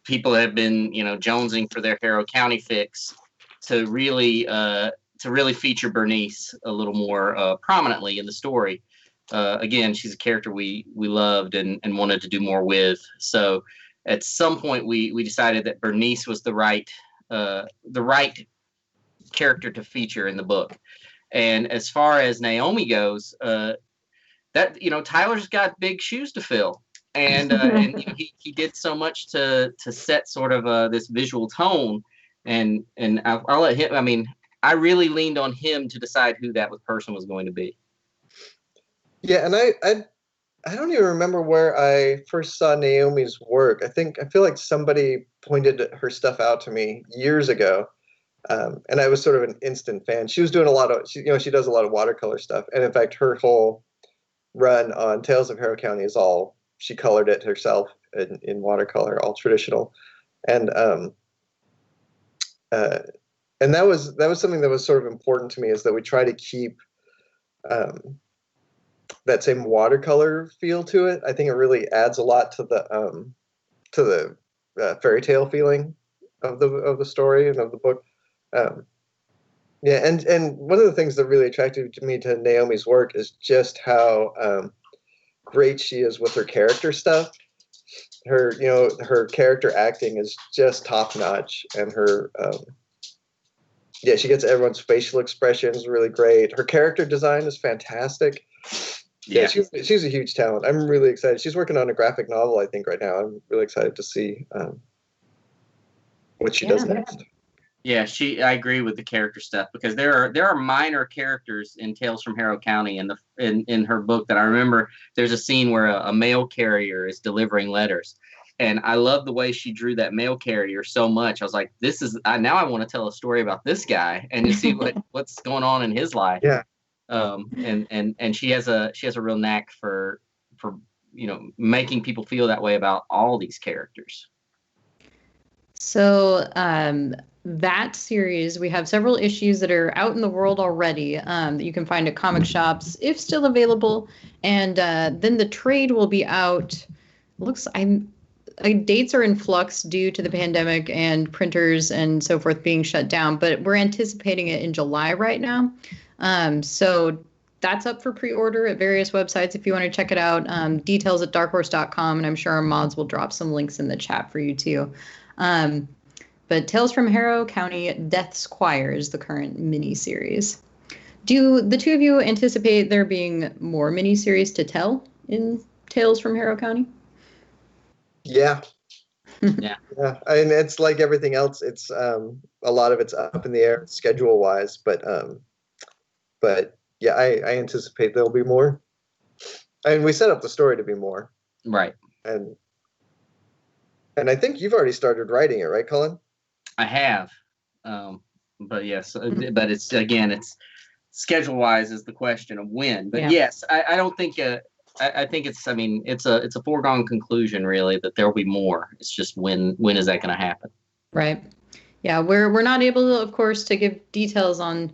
people have been, jonesing for their Harrow County fix, to really feature Bernice a little more prominently in the story. Again, she's a character we loved and wanted to do more with. So at some point we decided that Bernice was the right character to feature in the book. And as far as Naomi goes, Tyler's got big shoes to fill, and he did so much to set sort of this visual tone, and I'll let him. I mean, I really leaned on him to decide who that person was going to be. Yeah, and I don't even remember where I first saw Naomi's work. I feel like somebody pointed her stuff out to me years ago. And I was sort of an instant fan. She was doing she does a lot of watercolor stuff. And in fact, her whole run on Tales of Harrow County is she colored it herself in watercolor, all traditional. And that was something that was sort of important to me, is that we try to keep that same watercolor feel to it. I think it really adds a lot to the fairy tale feeling of the story and of the book. Yeah, and one of the things that really attracted me to Naomi's work is just how great she is with her character stuff. Her character acting is just top notch, and she gets everyone's facial expressions really great. Her character design is fantastic. Yeah, she's a huge talent. I'm really excited. She's working on a graphic novel, I think, right now. I'm really excited to see what she does next. Yeah, I agree with the character stuff, because there are minor characters in Tales from Harrow County in her book that I remember. There's a scene where a mail carrier is delivering letters, and I love the way she drew that mail carrier so much. I was like, now I want to tell a story about this guy and to see what's going on in his life. Yeah. And she has a real knack for making people feel that way about all these characters. So that series, we have several issues that are out in the world already that you can find at comic shops if still available, and then the trade will be out. Dates are in flux due to the pandemic and printers and so forth being shut down, but we're anticipating it in July right now. So that's up for pre-order at various websites if you want to check it out. Details at darkhorse.com, and I'm sure our mods will drop some links in the chat for you too. But Tales from Harrow County, Death's Choir is the current mini-series. Do the two of you anticipate there being more mini-series to tell in Tales from Harrow County? Yeah. Yeah. Yeah. I mean, it's like everything else. It's a lot of it's up in the air schedule-wise, but yeah, I anticipate there'll be more. I mean, we set up the story to be more. Right. And I think you've already started writing it, right, Cullen? I have, but yes, but it's schedule-wise is the question of when. But yes, I don't think. I think it's. I mean, it's a foregone conclusion, really, that there will be more. It's just when is that going to happen? Right. Yeah, we're not able, of course, to give details on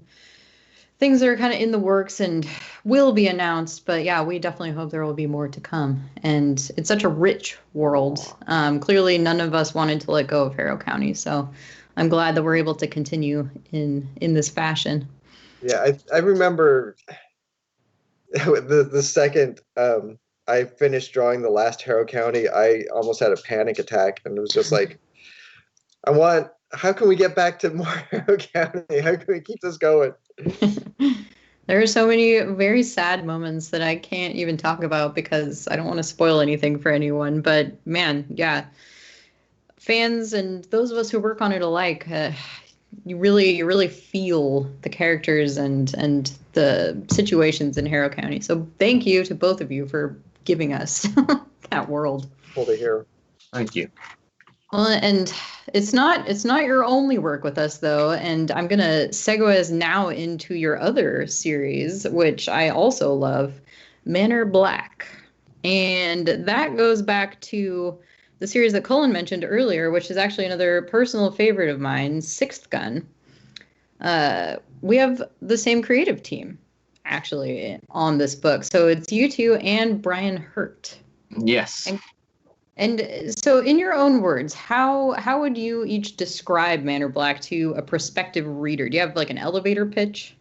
things that are kind of in the works and will be announced. But yeah, we definitely hope there will be more to come. And it's such a rich world. Clearly, none of us wanted to let go of Harrow County. So I'm glad that we're able to continue in this fashion. Yeah, I remember the second I finished drawing the last Harrow County, I almost had a panic attack, and it was just like, how can we get back to more Harrow County? How can we keep this going? There are so many very sad moments that I can't even talk about because I don't want to spoil anything for anyone. But man, yeah, fans and those of us who work on it alike, you really feel the characters and the situations in Harrow County. So thank you to both of you for giving us that world. Cool to hear. Thank you. Well, and it's not your only work with us though, and I'm gonna segue us now into your other series, which I also love, Manor Black, and that goes back to the series that Cullen mentioned earlier, which is actually another personal favorite of mine, Sixth Gun. We have the same creative team actually on this book, so it's you two and Brian Hurt. Yes. And so, in your own words, how would you each describe Manor Black to a prospective reader? Do you have like an elevator pitch?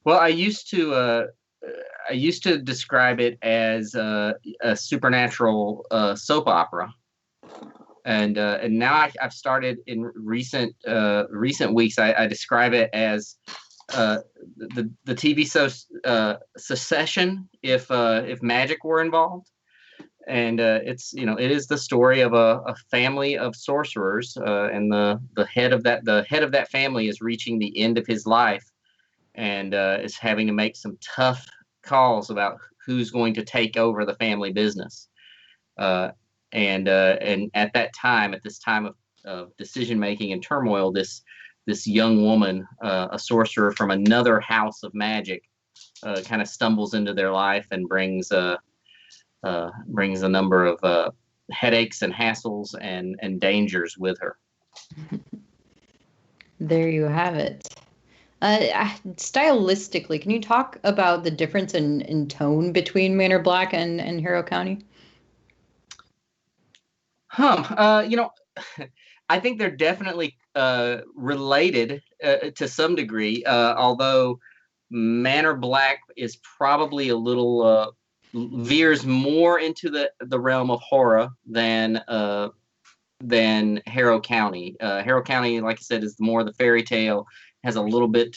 Well, I used to describe it as a supernatural soap opera, and now I've started in recent weeks. I describe it as the TV show Succession if magic were involved. And it is the story of a family of sorcerers, and the head of that family is reaching the end of his life, and is having to make some tough calls about who's going to take over the family business. And at this time of decision making and turmoil, this young woman, a sorcerer from another house of magic, kind of stumbles into their life and brings a number of headaches and hassles and dangers with her. There you have it. Stylistically, can you talk about the difference in tone between Manor Black and Harrow County? I think they're definitely related to some degree, although Manor Black is probably a little veers more into the realm of horror than Harrow County. Harrow County, like I said, is more the fairy tale, has a little bit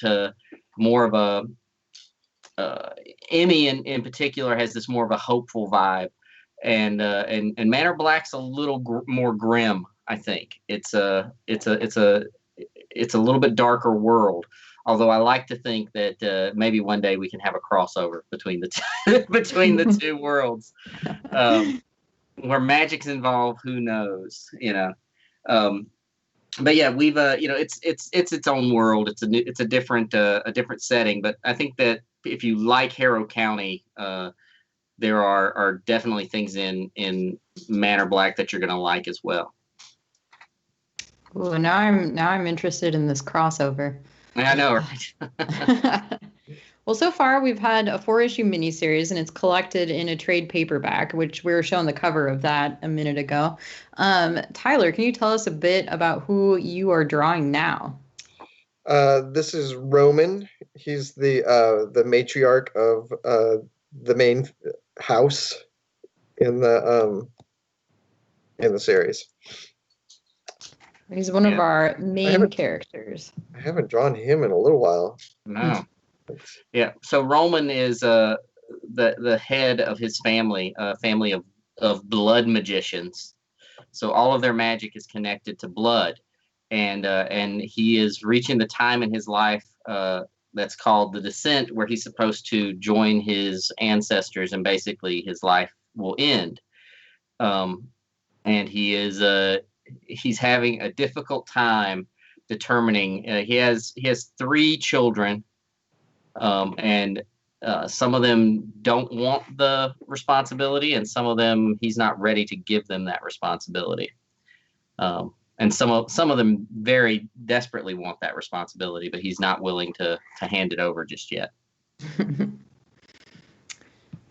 more of a Emmy in particular has this more of a hopeful vibe, and Manor Black's a little more grim. I think it's a little bit darker world. Although I like to think that maybe one day we can have a crossover between the two worlds, where magic's involved. Who knows? But yeah, we've it's its own world. It's a different setting. But I think that if you like Harrow County, there are definitely things in Manor Black that you're going to like as well. Ooh, now I'm interested in this crossover. I know, right? Well, so far we've had a 4-issue miniseries, and it's collected in a trade paperback, which we were shown the cover of that a minute ago. Tyler, can you tell us a bit about who you are drawing now? This is Roman. He's the matriarch of the main house in the series. He's one of our main characters. I haven't drawn him in a little while. No. Yeah. So Roman is the head of his family, family of blood magicians. So all of their magic is connected to blood, and he is reaching the time in his life that's called the descent, where he's supposed to join his ancestors, and basically his life will end. And he's having a difficult time determining. He has 3 children, and some of them don't want the responsibility, and some of them he's not ready to give them that responsibility. And some of them very desperately want that responsibility, but he's not willing to hand it over just yet.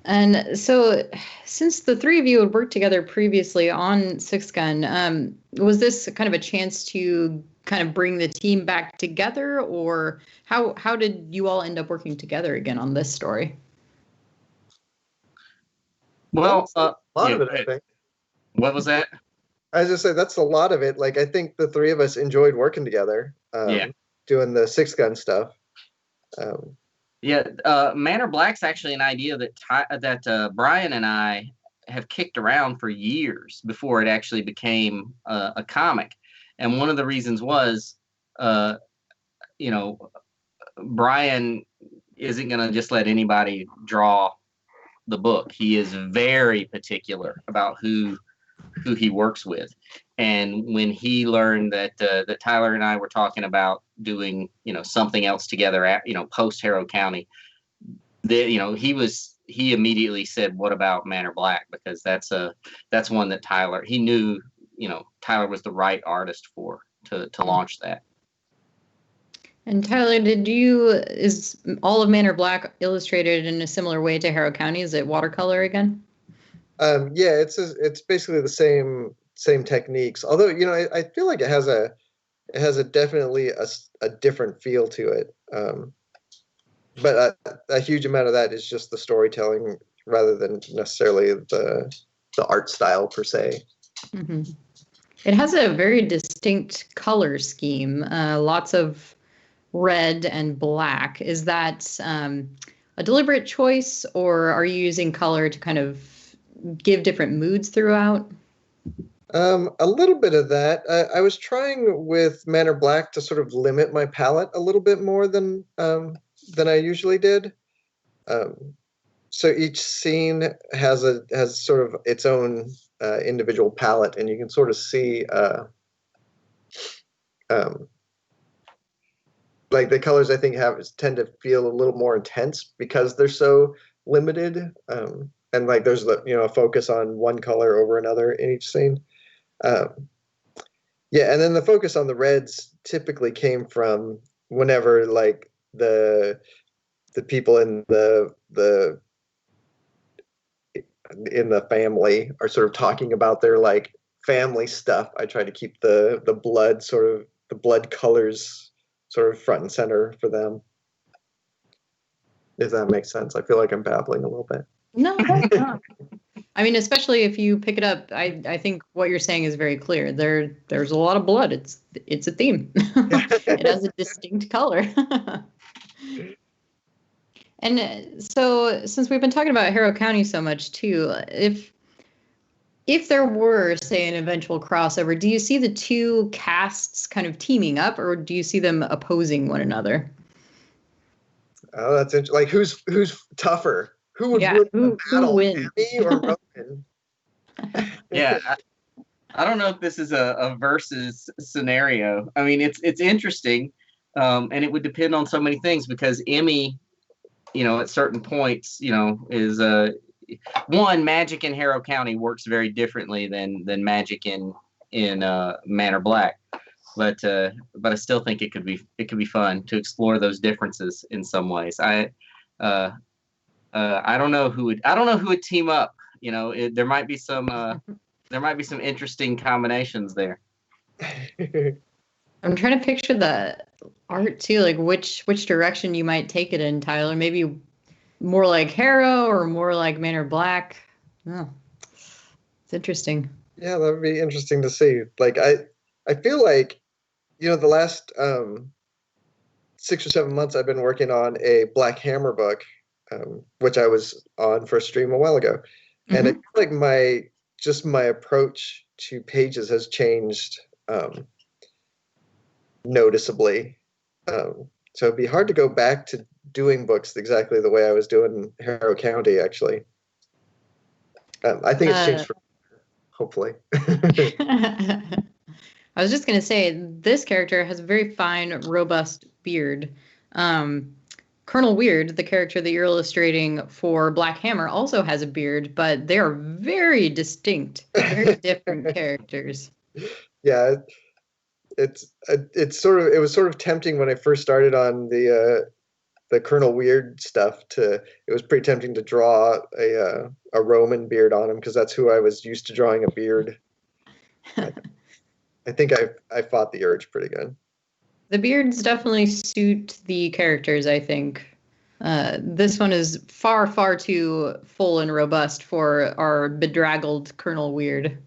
And so, since the 3 of you had worked together previously on Sixth Gun, was this kind of a chance to kind of bring the team back together, or how did you all end up working together again on this story? Well, That's a lot of yeah, it, I think. what was that? I was just say that's a lot of it. Like I think the three of us enjoyed working together, Yeah. doing the six gun stuff. Um, Yeah, Manor Black's actually an idea that Brian and I have kicked around for years before it actually became a comic, and one of the reasons was, uh, you know, Brian isn't going to just let anybody draw the book. He is very particular about who he works with, and when he learned that Tyler and I were talking about doing something else together at post Harrow County. He immediately said, "What about Manor Black?" Because that's one that he knew, Tyler was the right artist for to launch that. And Tyler, is all of Manor Black illustrated in a similar way to Harrow County? Is it watercolor again? yeah, it's basically the same techniques. Although I feel like it has a definitely a different feel to it. But a huge amount of that is just the storytelling rather than necessarily the art style per se. Mm-hmm. It has a very distinct color scheme, lots of red and black. Is that a deliberate choice, or are you using color to kind of give different moods throughout? A little bit of that. I was trying with Manor Black to sort of limit my palette a little bit more than I usually did. So each scene has sort of its own individual palette, and you can sort of see like the colors I think tend to feel a little more intense because they're so limited. And like there's a focus on one color over another in each scene. Yeah, and then the focus on the reds typically came from whenever like the people in the family are sort of talking about their like family stuff. I try to keep the blood colors sort of front and center for them. If that makes sense. I feel like I'm babbling a little bit. No, no. I mean, especially if you pick it up, I think what you're saying is very clear. There's a lot of blood. It's a theme. It has a distinct color. And so, since we've been talking about Harrow County so much too, if there were, say, an eventual crossover, do you see the two casts kind of teaming up, or do you see them opposing one another? Oh, that's interesting. Like who's tougher? Who would win the battle? Who wins? Emmy or Roman? Yeah, I don't know if this is a versus scenario. I mean, it's interesting, and it would depend on so many things because Emmy, at certain points, is one, magic in Harrow County works very differently than magic in Manor Black. But I still think it could be fun to explore those differences in some ways. I don't know who would team up. There might be some interesting combinations there. I'm trying to picture the art too, like which direction you might take it in, Tyler. Maybe more like Harrow or more like Manor Black. Oh, it's interesting. Yeah, that would be interesting to see. Like I feel like the last 6 or 7 months I've been working on a Black Hammer book, which I was on for a stream a while ago, and I feel like my approach to pages has changed noticeably. So it'd be hard to go back to doing books exactly the way I was doing in Harrow County. Actually, I think it's changed for hopefully. I was just going to say, this character has a very fine, robust beard. Colonel Weird, the character that you're illustrating for Black Hammer, also has a beard, but they are very distinct, very different characters. Yeah, it was sort of tempting when I first started on the Colonel Weird stuff. It was pretty tempting to draw a Roman beard on him because that's who I was used to drawing a beard. I think I fought the urge pretty good. The beards definitely suit the characters, I think. This one is far, far too full and robust for our bedraggled Colonel Weird.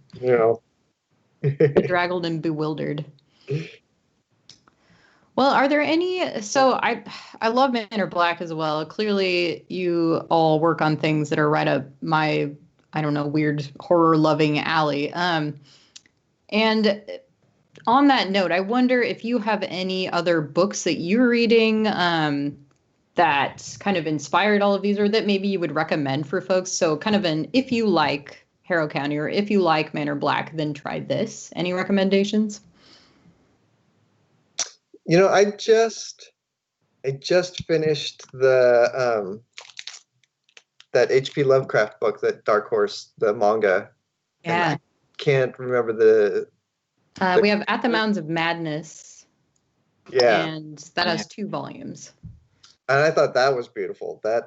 Bedraggled and bewildered. Well, are there any? So I love Men Are Black as well. Clearly, you all work on things that are right up my, I don't know, weird horror loving alley. And on that note, I wonder if you have any other books that you're reading that kind of inspired all of these, or that maybe you would recommend for folks. So kind of if you like Harrow County, or if you like Men Are Black, then try this. Any recommendations? I just finished the that H.P. Lovecraft book, that Dark Horse, the manga. Yeah. I can't remember the we have At the Mountains of Madness. Yeah. And that has 2 volumes. And I thought that was beautiful. That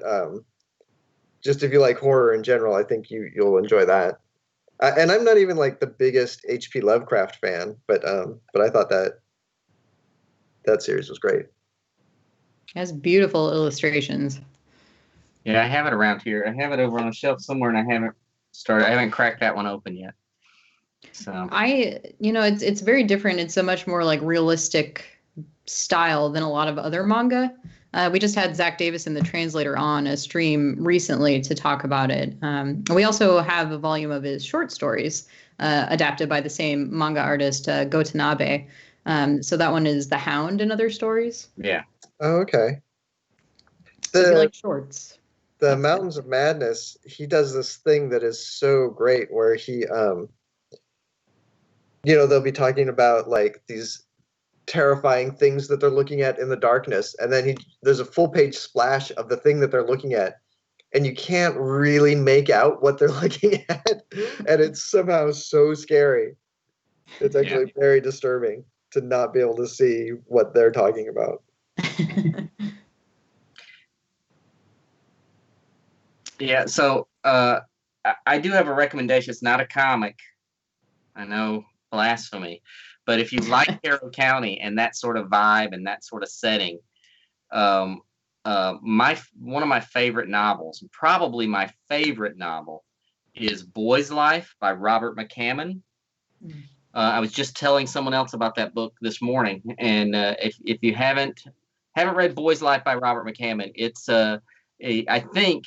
just if you like horror in general, I think you'll enjoy that. And I'm not even like the biggest H.P. Lovecraft fan, but I thought that series was great. It has beautiful illustrations. Yeah, I have it around here. I have it over on a shelf somewhere, and I haven't cracked that one open yet. So it's very different. It's a much more like realistic style than a lot of other manga. We just had Zach Davison, the translator, on a stream recently to talk about it. We also have a volume of his short stories adapted by the same manga artist, Gotanabe. So that one is The Hound and Other Stories. Yeah. Oh, okay. So if you like shorts. The Mountains of Madness, he does this thing that is so great where he, they'll be talking about like these terrifying things that they're looking at in the darkness. And then there's a full page splash of the thing that they're looking at. And you can't really make out what they're looking at. And it's somehow so scary. It's actually very disturbing to not be able to see what they're talking about. Yeah, so I do have a recommendation. It's not a comic. I know, blasphemy. But if you like Harrow County and that sort of vibe and that sort of setting, one of my favorite novels, probably my favorite novel, is Boy's Life by Robert Mccammon. I was just telling someone else about that book this morning, and if you haven't read Boy's Life by Robert Mccammon, it's I think.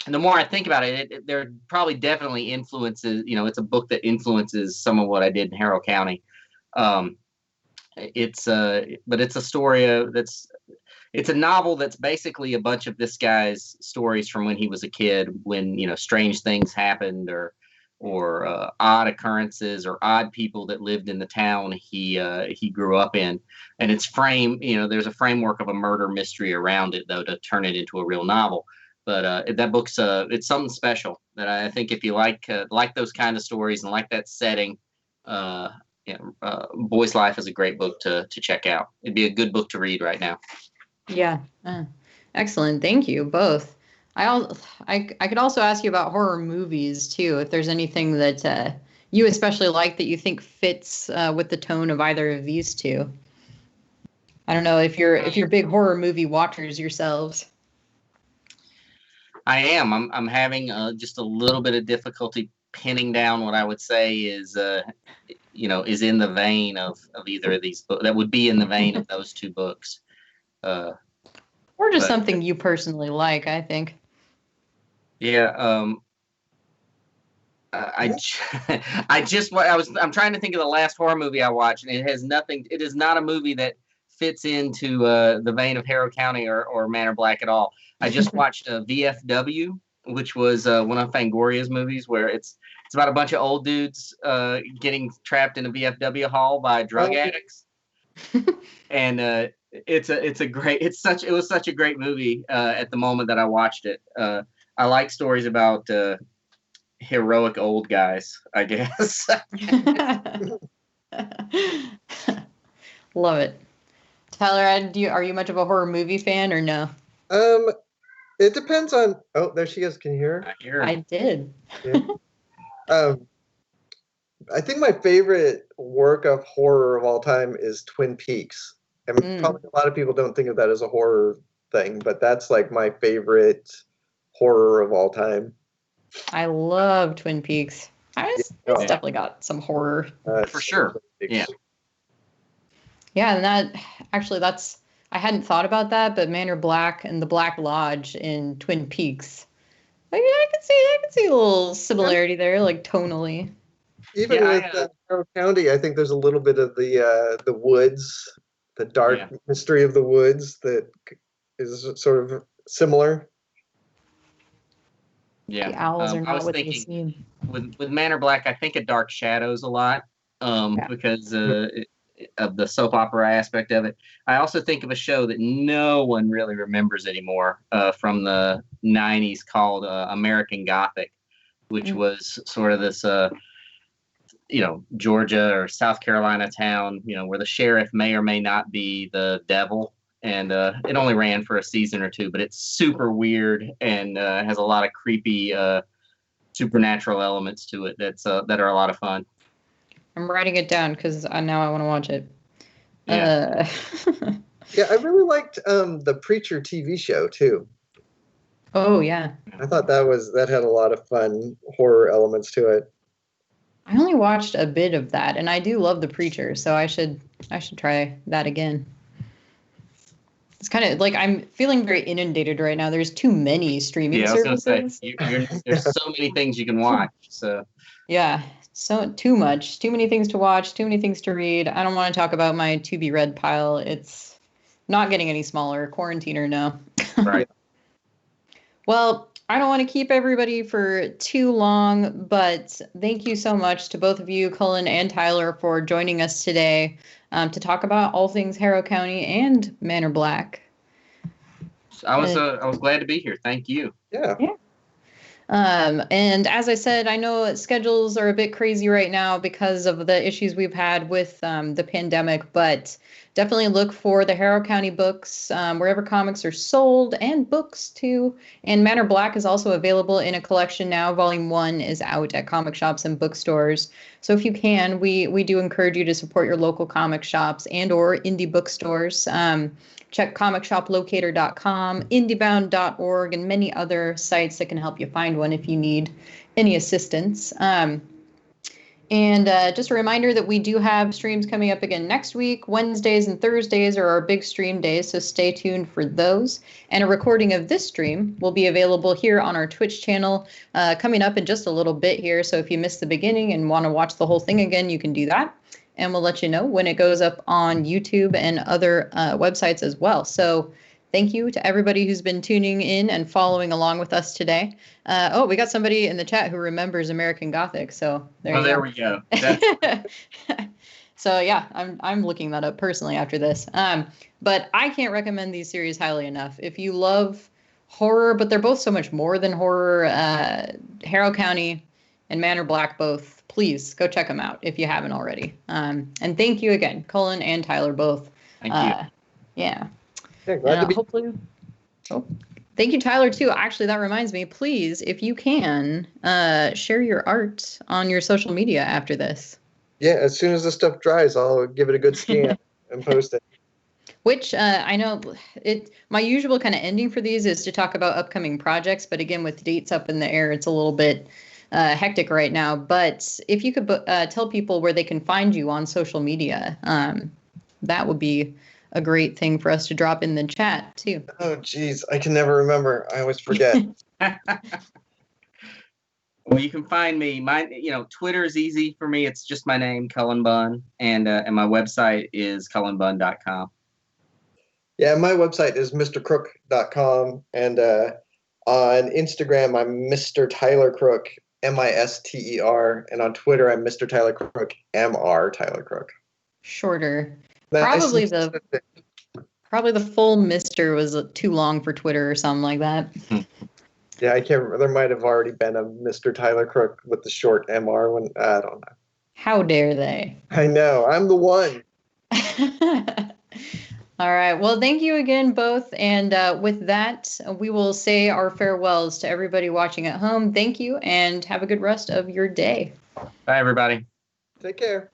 And the more I think about it, there probably definitely influences. It's a book that influences some of what I did in Harrow County. But it's a story it's a novel that's basically a bunch of this guy's stories from when he was a kid, when strange things happened or odd occurrences or odd people that lived in the town he grew up in, and it's there's a framework of a murder mystery around it, though, to turn it into a real novel. But that book's it's something special that I think if you like those kind of stories and like that setting, Boy's Life is a great book to check out. It'd be a good book to read right now. Yeah, excellent. Thank you both. I could also ask you about horror movies too, if there's anything that you especially like that you think fits with the tone of either of these two. I don't know if you're big horror movie watchers yourselves. I am. I'm having just a little bit of difficulty pinning down what I would say is in the vein of either of these books. That would be in the vein of those two books. Or just something you personally like, I think. Yeah. I'm trying to think of the last horror movie I watched, and it is not a movie that fits into the vein of Harrow County or Man Are Black at all. I just watched VFW, which was one of Fangoria's movies, where it's about a bunch of old dudes getting trapped in a VFW hall by drug addicts. And it was such a great movie at the moment that I watched it. I like stories about heroic old guys, I guess. Love it. Tyler, are you much of a horror movie fan or no? It depends on. Oh, there she is. Can you hear her? I hear her. I did. Yeah. I think my favorite work of horror of all time is Twin Peaks. And probably a lot of people don't think of that as a horror thing, but that's like my favorite horror of all time. I love Twin Peaks. It's definitely got some horror. For sure. Yeah. Yeah, and that's I hadn't thought about that, but Manor Black and the Black Lodge in Twin Peaks. Like, I can see a little similarity there, like tonally. Even with Harrow County, I think there's a little bit of the woods, the dark mystery of the woods that is sort of similar. Yeah, the owls are not I was what thinking they seem. with Manor Black, I think of Dark Shadows a lot because of the soap opera aspect of it. I also think of a show that no one really remembers anymore from the 90s called American Gothic, which was sort of this, Georgia or South Carolina town, where the sheriff may or may not be the devil. And it only ran for a season or two, but it's super weird and has a lot of creepy supernatural elements to it that are a lot of fun. I'm writing it down because now I want to watch it. Yeah. Yeah, I really liked the Preacher TV show too. Oh yeah. I thought that had a lot of fun horror elements to it. I only watched a bit of that, and I do love The Preacher, so I should try that again. It's kind of like I'm feeling very inundated right now. There's too many streaming services. I was gonna say, there's so many things you can watch. So yeah, so too much, too many things to watch, too many things to read. I don't want to talk about my to be read pile. It's not getting any smaller, quarantine or no. Right. Well, I don't want to keep everybody for too long, but thank you so much to both of you, Cullen and Tyler, for joining us today to talk about all things Harrow County and Manor Black. I was glad to be here. Thank you. Yeah. And as I said, I know schedules are a bit crazy right now because of the issues we've had with the pandemic, but definitely look for the Harrow County books wherever comics are sold, and books too. And Manor Black is also available in a collection now. Volume 1 is out at comic shops and bookstores. So if you can, we do encourage you to support your local comic shops and or indie bookstores. Check comicshoplocator.com, indiebound.org, and many other sites that can help you find one if you need any assistance. And just a reminder that we do have streams coming up again next week. Wednesdays and Thursdays are our big stream days, so stay tuned for those. And a recording of this stream will be available here on our Twitch channel coming up in just a little bit here. So if you missed the beginning and want to watch the whole thing again, you can do that. And we'll let you know when it goes up on YouTube and other websites as well. So thank you to everybody who's been tuning in and following along with us today. We got somebody in the chat who remembers American Gothic. So there we go. So yeah, I'm looking that up personally after this. But I can't recommend these series highly enough. If you love horror, but they're both so much more than horror, Harrow County and Manor Black both, please go check them out if you haven't already. And thank you again, Cullen and Tyler both. Thank you. Yeah. Glad to be. Hopefully. Oh, thank you, Tyler, too. Actually, that reminds me, please, if you can, share your art on your social media after this. Yeah, as soon as the stuff dries, I'll give it a good scan and post it. Which I know my usual kind of ending for these is to talk about upcoming projects. But again, with dates up in the air, it's a little bit hectic right now. But if you could tell people where they can find you on social media, that would be a great thing for us to drop in the chat too. Oh, geez, I can never remember. I always forget. Well, you can find me. Twitter is easy for me. It's just my name, Cullen Bunn, and my website is cullenbunn.com. Yeah, my website is mrcrook.com, and on Instagram I'm Mr. Tyler Crook, Mister, and on Twitter I'm Mr. Tyler Crook, Mr. Tyler Crook. Shorter. Probably the full Mr. was too long for Twitter or something like that. Yeah, I can't remember. There might have already been a Mr. Tyler Crook with the short MR one. I don't know. How dare they? I know. I'm the one. All right. Well, thank you again, both. And with that, we will say our farewells to everybody watching at home. Thank you, and have a good rest of your day. Bye, everybody. Take care.